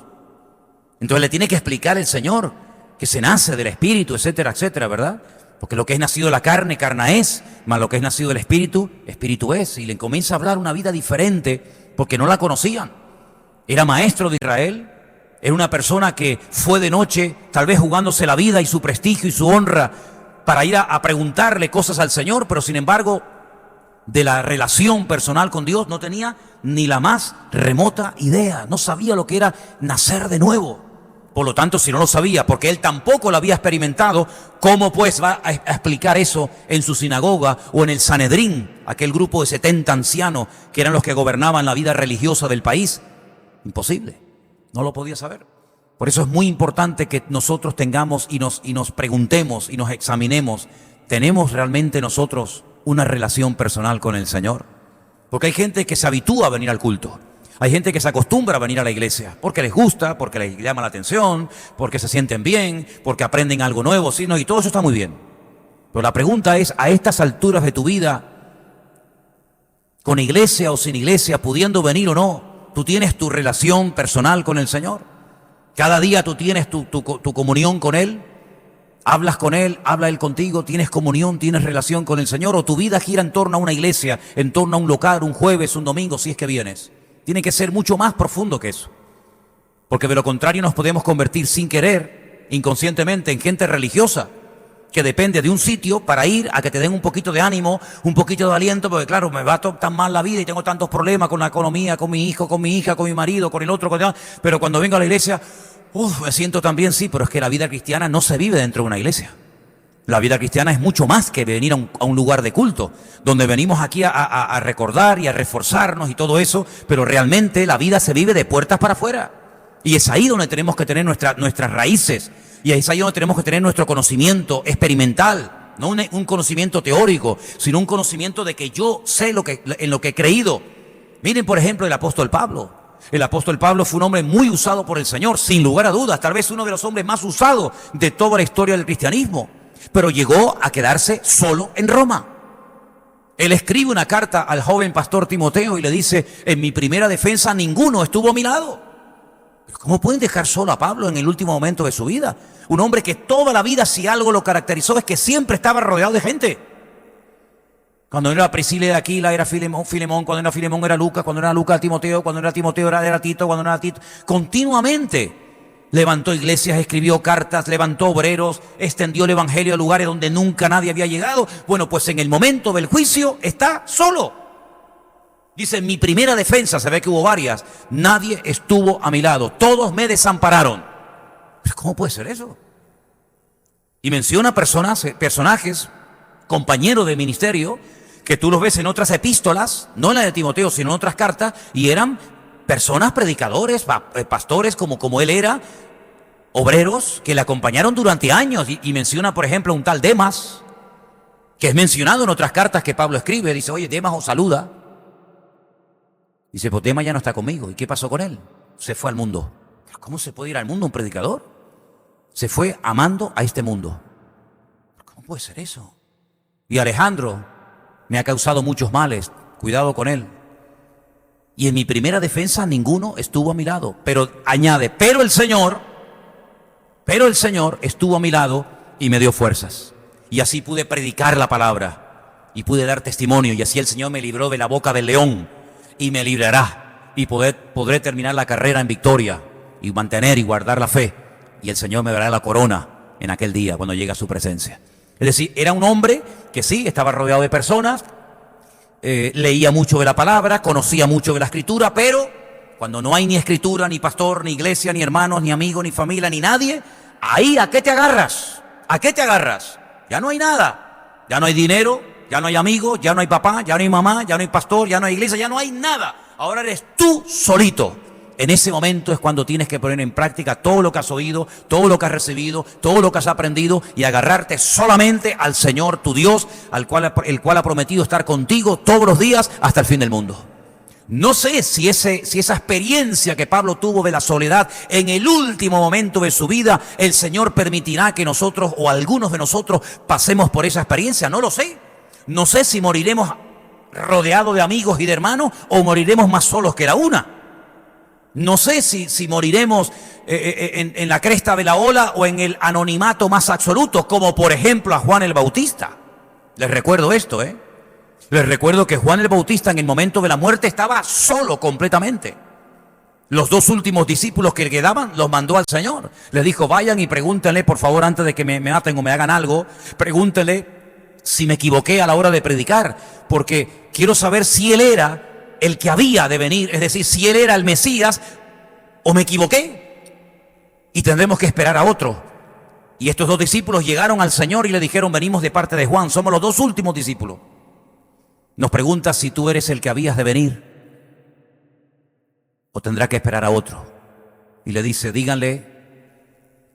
Entonces le tiene que explicar el Señor que se nace del Espíritu, etcétera, etcétera, ¿verdad? Porque lo que es nacido de la carne, carne es, más lo que es nacido del Espíritu, Espíritu es. Y le comienza a hablar una vida diferente porque no la conocían. Era maestro de Israel, era una persona que fue de noche, tal vez jugándose la vida y su prestigio y su honra para ir a preguntarle cosas al Señor, pero sin embargo, de la relación personal con Dios no tenía ni la más remota idea, no sabía lo que era nacer de nuevo. Por lo tanto, si no lo sabía, porque él tampoco lo había experimentado, ¿cómo pues va a explicar eso en su sinagoga o en el Sanedrín, aquel grupo de 70 ancianos que eran los que gobernaban la vida religiosa del país? Imposible, no lo podía saber. Por eso es muy importante que nosotros tengamos y nos preguntemos y nos examinemos, ¿tenemos realmente nosotros una relación personal con el Señor? Porque hay gente que se habitúa a venir al culto, hay gente que se acostumbra a venir a la iglesia, porque les gusta, porque les llama la atención, porque se sienten bien, porque aprenden algo nuevo, ¿sí? No, y todo eso está muy bien. Pero la pregunta es, a estas alturas de tu vida, con iglesia o sin iglesia, pudiendo venir o no, tú tienes tu relación personal con el Señor. Cada día tú tienes tu comunión con Él. Hablas con Él, habla Él contigo, tienes comunión, tienes relación con el Señor, o tu vida gira en torno a una iglesia, en torno a un local, un jueves, un domingo, si es que vienes. Tiene que ser mucho más profundo que eso. Porque de lo contrario nos podemos convertir sin querer, inconscientemente, en gente religiosa, que depende de un sitio para ir a que te den un poquito de ánimo, un poquito de aliento, porque claro, me va tan mal la vida y tengo tantos problemas con la economía, con mi hijo, con mi hija, con mi marido, con el otro, pero cuando vengo a la iglesia, me siento tan bien, sí, pero es que la vida cristiana no se vive dentro de una iglesia. La vida cristiana es mucho más que venir a un lugar de culto, donde venimos aquí a recordar y a reforzarnos y todo eso, pero realmente la vida se vive de puertas para afuera. Y es ahí donde tenemos que tener nuestras raíces, y es ahí donde tenemos que tener nuestro conocimiento experimental, no un conocimiento teórico, sino un conocimiento de que yo sé en lo que he creído. Miren, por ejemplo, el apóstol Pablo. El apóstol Pablo fue un hombre muy usado por el Señor, sin lugar a dudas, tal vez uno de los hombres más usados de toda la historia del cristianismo, pero llegó a quedarse solo en Roma. Él escribe una carta al joven pastor Timoteo y le dice: en mi primera defensa ninguno estuvo a mi lado. ¿Cómo pueden dejar solo a Pablo en el último momento de su vida? Un hombre que toda la vida, si algo lo caracterizó, es que siempre estaba rodeado de gente. Cuando era Priscila de Aquila, era Filemón, cuando era Filemón era Lucas, cuando era Lucas Timoteo, cuando era Timoteo era Tito, cuando no era Tito. Continuamente levantó iglesias, escribió cartas, levantó obreros, extendió el evangelio a lugares donde nunca nadie había llegado. Bueno, pues en el momento del juicio está solo. Dice: en mi primera defensa, se ve que hubo varias, nadie estuvo a mi lado, todos me desampararon. ¿Pero cómo puede ser eso? Y menciona personajes, compañeros de ministerio, que tú los ves en otras epístolas, no en la de Timoteo, sino en otras cartas, y eran personas, predicadores, pastores como él era, obreros que le acompañaron durante años. Y menciona, por ejemplo, un tal Demas, que es mencionado en otras cartas que Pablo escribe. Dice: oye, Demas os saluda. Dice: pues Demas ya no está conmigo. ¿Y qué pasó con él? Se fue al mundo. ¿Cómo se puede ir al mundo un predicador? Se fue amando a este mundo. ¿Cómo puede ser eso? Y Alejandro me ha causado muchos males, cuidado con él. Y en mi primera defensa ninguno estuvo a mi lado. Pero añade: pero el Señor estuvo a mi lado y me dio fuerzas. Y así pude predicar la palabra y pude dar testimonio. Y así el Señor me libró de la boca del león y me librará. Y podré terminar la carrera en victoria y mantener y guardar la fe. Y el Señor me dará la corona en aquel día cuando llegue a su presencia. Es decir, era un hombre que sí, estaba rodeado de personas, leía mucho de la palabra, conocía mucho de la escritura, pero cuando no hay ni escritura, ni pastor, ni iglesia, ni hermanos, ni amigos, ni familia, ni nadie, ahí ¿a qué te agarras? ¿A qué te agarras? Ya no hay nada, ya no hay dinero, ya no hay amigos, ya no hay papá, ya no hay mamá, ya no hay pastor, ya no hay iglesia, ya no hay nada. Ahora eres tú solito. En ese momento es cuando tienes que poner en práctica todo lo que has oído, todo lo que has recibido, todo lo que has aprendido, y agarrarte solamente al Señor, tu Dios, el cual ha prometido estar contigo todos los días hasta el fin del mundo. No sé si esa experiencia que Pablo tuvo de la soledad en el último momento de su vida, el Señor permitirá que nosotros o algunos de nosotros pasemos por esa experiencia. No lo sé. No sé si moriremos rodeados de amigos y de hermanos o moriremos más solos que la una. No sé si moriremos en la cresta de la ola o en el anonimato más absoluto, como por ejemplo a Juan el Bautista. Les recuerdo esto, Les recuerdo que Juan el Bautista en el momento de la muerte estaba solo completamente. Los dos últimos discípulos que le quedaban los mandó al Señor. Les dijo: vayan y pregúntenle, por favor, antes de que me maten o me hagan algo, pregúntenle si me equivoqué a la hora de predicar, porque quiero saber si él era el que había de venir, es decir, si él era el Mesías o me equivoqué y tendremos que esperar a otro. Y estos dos discípulos llegaron al Señor y le dijeron: venimos de parte de Juan, somos los dos últimos discípulos. Nos pregunta si tú eres el que habías de venir o tendrá que esperar a otro. Y le dice: díganle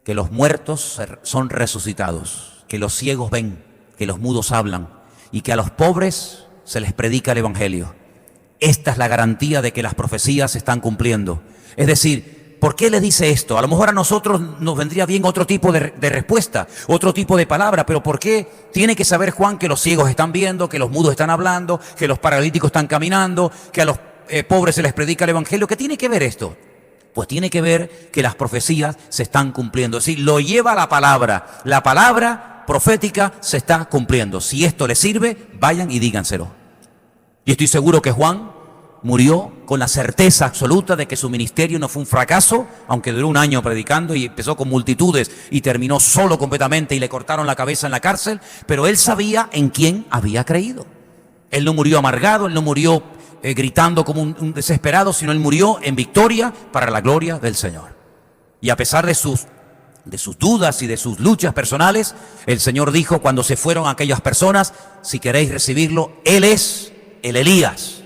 que los muertos son resucitados, que los ciegos ven, que los mudos hablan y que a los pobres se les predica el evangelio. Esta es la garantía de que las profecías se están cumpliendo. Es decir, ¿por qué le dice esto? A lo mejor a nosotros nos vendría bien otro tipo de respuesta, otro tipo de palabra, pero ¿por qué tiene que saber Juan que los ciegos están viendo, que los mudos están hablando, que los paralíticos están caminando, que a los pobres se les predica el evangelio? ¿Qué tiene que ver esto? Pues tiene que ver que las profecías se están cumpliendo. Es decir, lo lleva la palabra profética se está cumpliendo. Si esto les sirve, vayan y díganselo. Y estoy seguro que Juan murió con la certeza absoluta de que su ministerio no fue un fracaso, aunque duró un año predicando y empezó con multitudes y terminó solo completamente y le cortaron la cabeza en la cárcel, pero él sabía en quién había creído. Él no murió amargado, él no murió gritando como un desesperado, sino él murió en victoria para la gloria del Señor. Y a pesar de sus dudas y de sus luchas personales, el Señor dijo cuando se fueron aquellas personas: si queréis recibirlo, Él es el Elías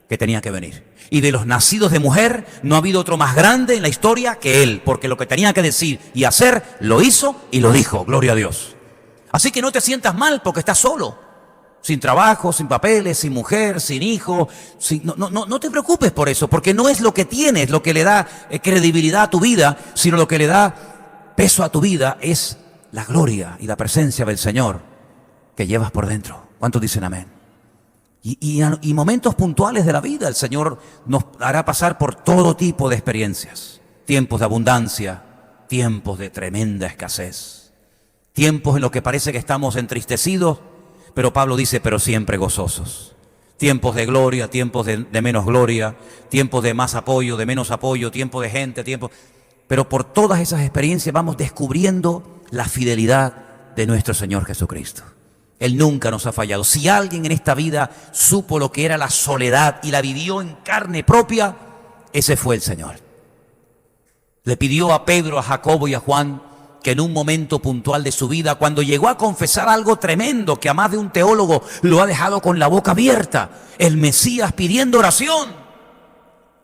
que tenía que venir. Y de los nacidos de mujer no ha habido otro más grande en la historia que Él, porque lo que tenía que decir y hacer, lo hizo y lo dijo. Gloria a Dios. Así que no te sientas mal porque estás solo, sin trabajo, sin papeles, sin mujer, sin hijo. No te preocupes por eso, porque no es lo que tienes lo que le da credibilidad a tu vida, sino lo que le da peso a tu vida es la gloria y la presencia del Señor que llevas por dentro. ¿Cuántos dicen amén? Y momentos puntuales de la vida el Señor nos hará pasar por todo tipo de experiencias. Tiempos de abundancia, tiempos de tremenda escasez, tiempos en los que parece que estamos entristecidos, pero Pablo dice, pero siempre gozosos. Tiempos de gloria, tiempos de menos gloria, tiempos de más apoyo, de menos apoyo, tiempos de gente, tiempos... Pero por todas esas experiencias vamos descubriendo la fidelidad de nuestro Señor Jesucristo. Él nunca nos ha fallado. Si alguien en esta vida supo lo que era la soledad y la vivió en carne propia, ese fue el Señor. Le pidió a Pedro, a Jacobo y a Juan que en un momento puntual de su vida, cuando llegó a confesar algo tremendo que a más de un teólogo lo ha dejado con la boca abierta, el Mesías pidiendo oración,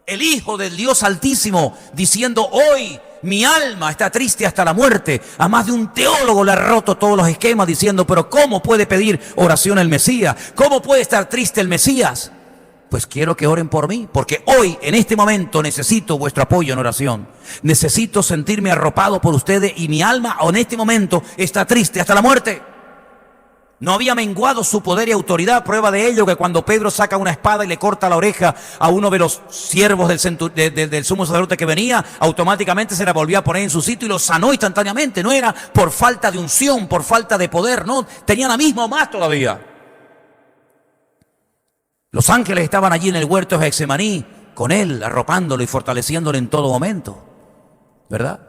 el Hijo del Dios Altísimo diciendo: hoy mi alma está triste hasta la muerte. A más de un teólogo le ha roto todos los esquemas diciendo: pero ¿cómo puede pedir oración el Mesías? ¿Cómo puede estar triste el Mesías? Pues quiero que oren por mí, porque hoy, en este momento, necesito vuestro apoyo en oración. Necesito sentirme arropado por ustedes y mi alma en este momento está triste hasta la muerte. No había menguado su poder y autoridad. Prueba de ello que cuando Pedro saca una espada y le corta la oreja a uno de los siervos del sumo sacerdote que venía, automáticamente se la volvió a poner en su sitio y lo sanó instantáneamente. No era por falta de unción, por falta de poder, no, tenía la misma o más todavía. Los ángeles estaban allí en el huerto de Getsemaní con él, arropándolo y fortaleciéndolo en todo momento, ¿verdad?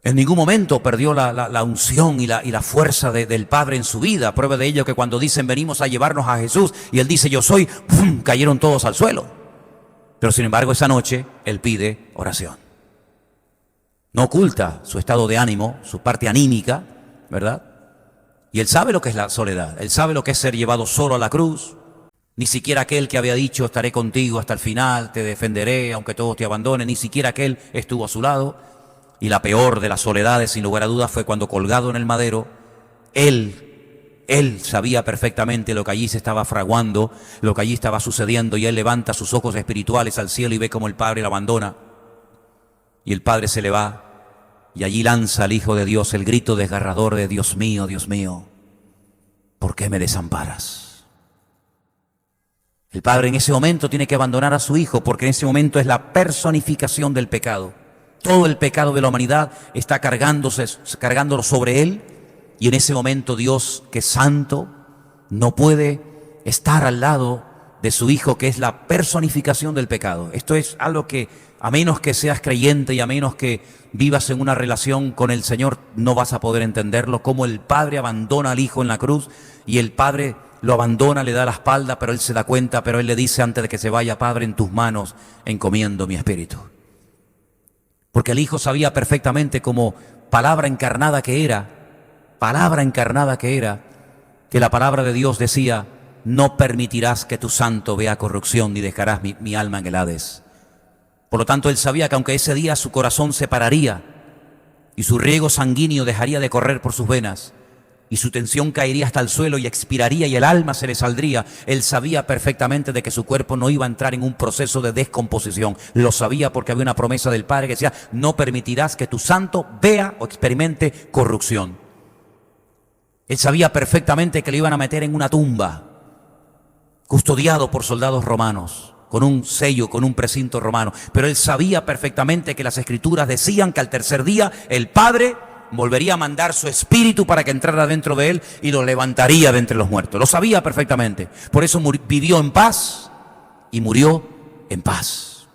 En ningún momento perdió la unción y la fuerza del Padre en su vida. Prueba de ello que cuando dicen venimos a llevarnos a Jesús y Él dice yo soy, ¡pum!, cayeron todos al suelo. Pero sin embargo esa noche Él pide oración. No oculta su estado de ánimo, su parte anímica, ¿verdad? Y Él sabe lo que es la soledad. Él sabe lo que es ser llevado solo a la cruz. Ni siquiera aquel que había dicho estaré contigo hasta el final, te defenderé aunque todos te abandonen, ni siquiera aquel estuvo a su lado. Y la peor de las soledades, sin lugar a dudas, fue cuando colgado en el madero, él sabía perfectamente lo que allí se estaba fraguando, lo que allí estaba sucediendo, y él levanta sus ojos espirituales al cielo y ve como el Padre lo abandona. Y el Padre se le va, y allí lanza al Hijo de Dios el grito desgarrador de Dios mío, ¿por qué me desamparas? El Padre en ese momento tiene que abandonar a su Hijo, porque en ese momento es la personificación del pecado. Todo el pecado de la humanidad está cargándolo sobre Él, y en ese momento Dios, que es santo, no puede estar al lado de su Hijo, que es la personificación del pecado. Esto es algo que, a menos que seas creyente y a menos que vivas en una relación con el Señor, no vas a poder entenderlo, cómo el Padre abandona al Hijo en la cruz, y el Padre lo abandona, le da la espalda, pero Él se da cuenta, pero Él le dice antes de que se vaya: Padre, en tus manos encomiendo mi espíritu. Porque el Hijo sabía perfectamente, como palabra encarnada que era, que la palabra de Dios decía: no permitirás que tu santo vea corrupción, ni dejarás mi alma en el Hades. Por lo tanto, Él sabía que aunque ese día su corazón se pararía y su riego sanguíneo dejaría de correr por sus venas, y su tensión caería hasta el suelo y expiraría y el alma se le saldría. Él sabía perfectamente de que su cuerpo no iba a entrar en un proceso de descomposición. Lo sabía porque había una promesa del Padre que decía: no permitirás que tu santo vea o experimente corrupción. Él sabía perfectamente que le iban a meter en una tumba, custodiado por soldados romanos, con un sello, con un precinto romano. Pero él sabía perfectamente que las Escrituras decían que al tercer día el Padre volvería a mandar su espíritu para que entrara dentro de él y lo levantaría de entre los muertos. Lo sabía perfectamente. Por eso vivió en paz y murió en paz.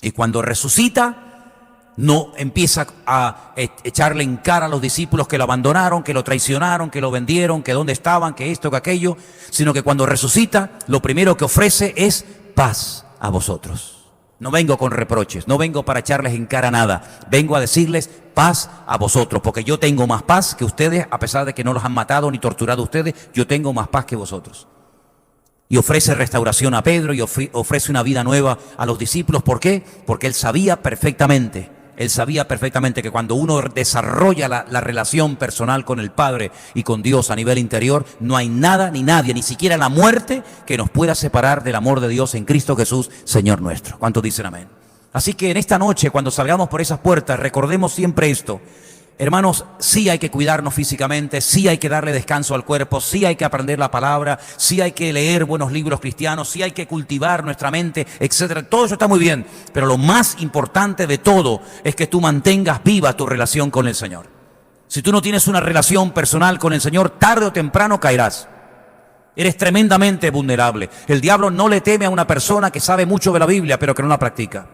Y cuando resucita, no empieza a echarle en cara a los discípulos que lo abandonaron, que lo traicionaron, que lo vendieron, que dónde estaban, que esto, que aquello, sino que cuando resucita, lo primero que ofrece es paz a vosotros. No vengo con reproches, no vengo para echarles en cara nada, vengo a decirles paz a vosotros, porque yo tengo más paz que ustedes, a pesar de que no los han matado ni torturado ustedes, yo tengo más paz que vosotros. Y ofrece restauración a Pedro y ofrece una vida nueva a los discípulos. ¿Por qué? Porque él sabía perfectamente que cuando uno desarrolla la relación personal con el Padre y con Dios a nivel interior, no hay nada ni nadie, ni siquiera la muerte, que nos pueda separar del amor de Dios en Cristo Jesús, Señor nuestro. ¿Cuántos dicen amén? Así que en esta noche, cuando salgamos por esas puertas, recordemos siempre esto. Hermanos, sí hay que cuidarnos físicamente, sí hay que darle descanso al cuerpo, sí hay que aprender la palabra, sí hay que leer buenos libros cristianos, sí hay que cultivar nuestra mente, etcétera. Todo eso está muy bien, pero lo más importante de todo es que tú mantengas viva tu relación con el Señor. Si tú no tienes una relación personal con el Señor, tarde o temprano caerás. Eres tremendamente vulnerable. El diablo no le teme a una persona que sabe mucho de la Biblia, pero que no la practica.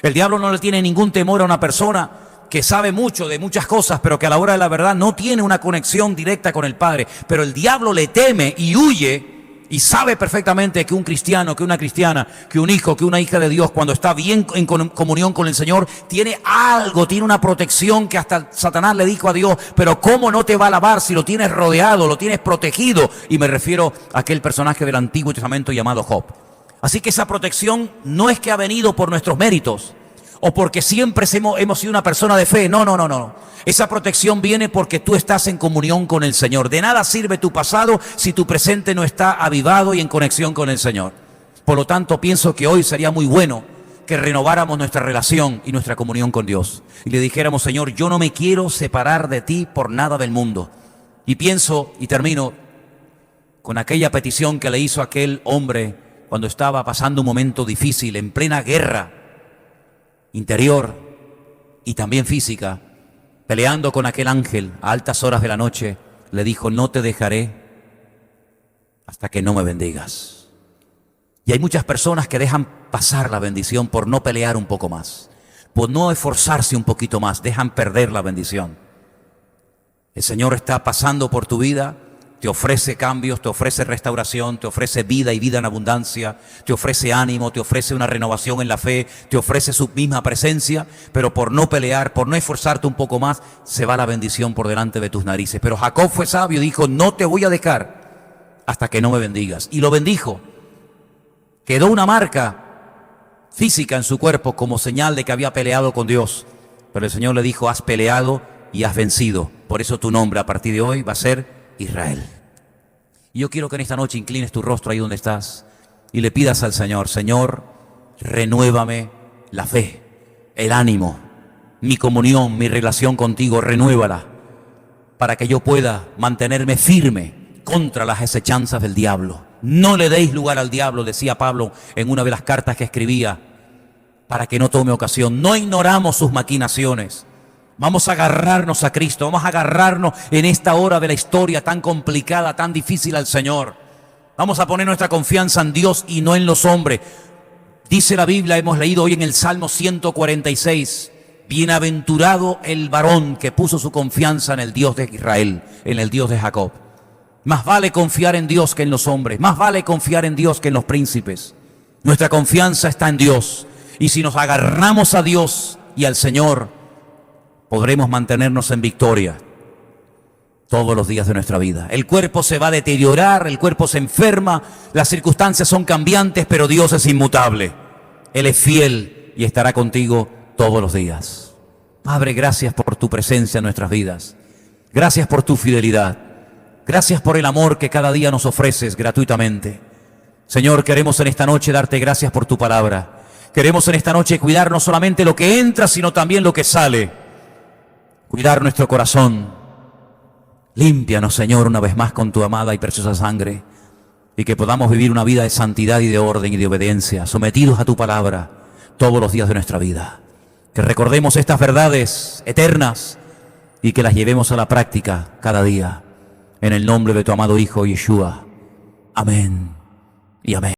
El diablo no le tiene ningún temor a una persona que sabe mucho de muchas cosas, pero que a la hora de la verdad no tiene una conexión directa con el Padre. Pero el diablo le teme y huye, y sabe perfectamente que un cristiano, que una cristiana, que un hijo, que una hija de Dios, cuando está bien en comunión con el Señor, tiene algo, tiene una protección que hasta Satanás le dijo a Dios: pero ¿cómo no te va a alabar si lo tienes rodeado, lo tienes protegido? Y me refiero a aquel personaje del Antiguo Testamento llamado Job. Así que esa protección no es que ha venido por nuestros méritos, o porque siempre hemos sido una persona de fe. No. Esa protección viene porque tú estás en comunión con el Señor. De nada sirve tu pasado si tu presente no está avivado y en conexión con el Señor. Por lo tanto, pienso que hoy sería muy bueno que renováramos nuestra relación y nuestra comunión con Dios. Y le dijéramos: Señor, yo no me quiero separar de ti por nada del mundo. Y pienso, y termino con aquella petición que le hizo aquel hombre cuando estaba pasando un momento difícil, en plena guerra interior y también física, peleando con aquel ángel a altas horas de la noche. Le dijo: no te dejaré hasta que no me bendigas. Y hay muchas personas que dejan pasar la bendición por no pelear un poco más, por no esforzarse un poquito más, dejan perder la bendición. El Señor está pasando por tu vida, te ofrece cambios, te ofrece restauración, te ofrece vida y vida en abundancia, te ofrece ánimo, te ofrece una renovación en la fe, te ofrece su misma presencia, pero por no pelear, por no esforzarte un poco más, se va la bendición por delante de tus narices. Pero Jacob fue sabio y dijo: no te voy a dejar hasta que no me bendigas. Y lo bendijo. Quedó una marca física en su cuerpo como señal de que había peleado con Dios. Pero el Señor le dijo: has peleado y has vencido. Por eso tu nombre a partir de hoy va a ser Israel. Y yo quiero que en esta noche inclines tu rostro ahí donde estás y le pidas al Señor: Señor, renuévame la fe, el ánimo, mi comunión, mi relación contigo, renuévala, para que yo pueda mantenerme firme contra las acechanzas del diablo. No le deis lugar al diablo, decía Pablo en una de las cartas que escribía, para que no tome ocasión. No ignoramos sus maquinaciones. Vamos a agarrarnos a Cristo, vamos a agarrarnos en esta hora de la historia tan complicada, tan difícil al Señor. Vamos a poner nuestra confianza en Dios y no en los hombres. Dice la Biblia, hemos leído hoy en el Salmo 146, bienaventurado el varón que puso su confianza en el Dios de Israel, en el Dios de Jacob. Más vale confiar en Dios que en los hombres, más vale confiar en Dios que en los príncipes. Nuestra confianza está en Dios, y si nos agarramos a Dios y al Señor, podremos mantenernos en victoria todos los días de nuestra vida. El cuerpo se va a deteriorar, el cuerpo se enferma, las circunstancias son cambiantes, pero Dios es inmutable. Él es fiel y estará contigo todos los días. Padre, gracias por tu presencia en nuestras vidas. Gracias por tu fidelidad. Gracias por el amor que cada día nos ofreces gratuitamente. Señor, queremos en esta noche darte gracias por tu palabra. Queremos en esta noche cuidar no solamente lo que entra, sino también lo que sale. Cuidar nuestro corazón. Límpianos, Señor, una vez más con tu amada y preciosa sangre. Y que podamos vivir una vida de santidad y de orden y de obediencia, sometidos a tu palabra todos los días de nuestra vida. Que recordemos estas verdades eternas y que las llevemos a la práctica cada día. En el nombre de tu amado Hijo Yeshua. Amén y amén.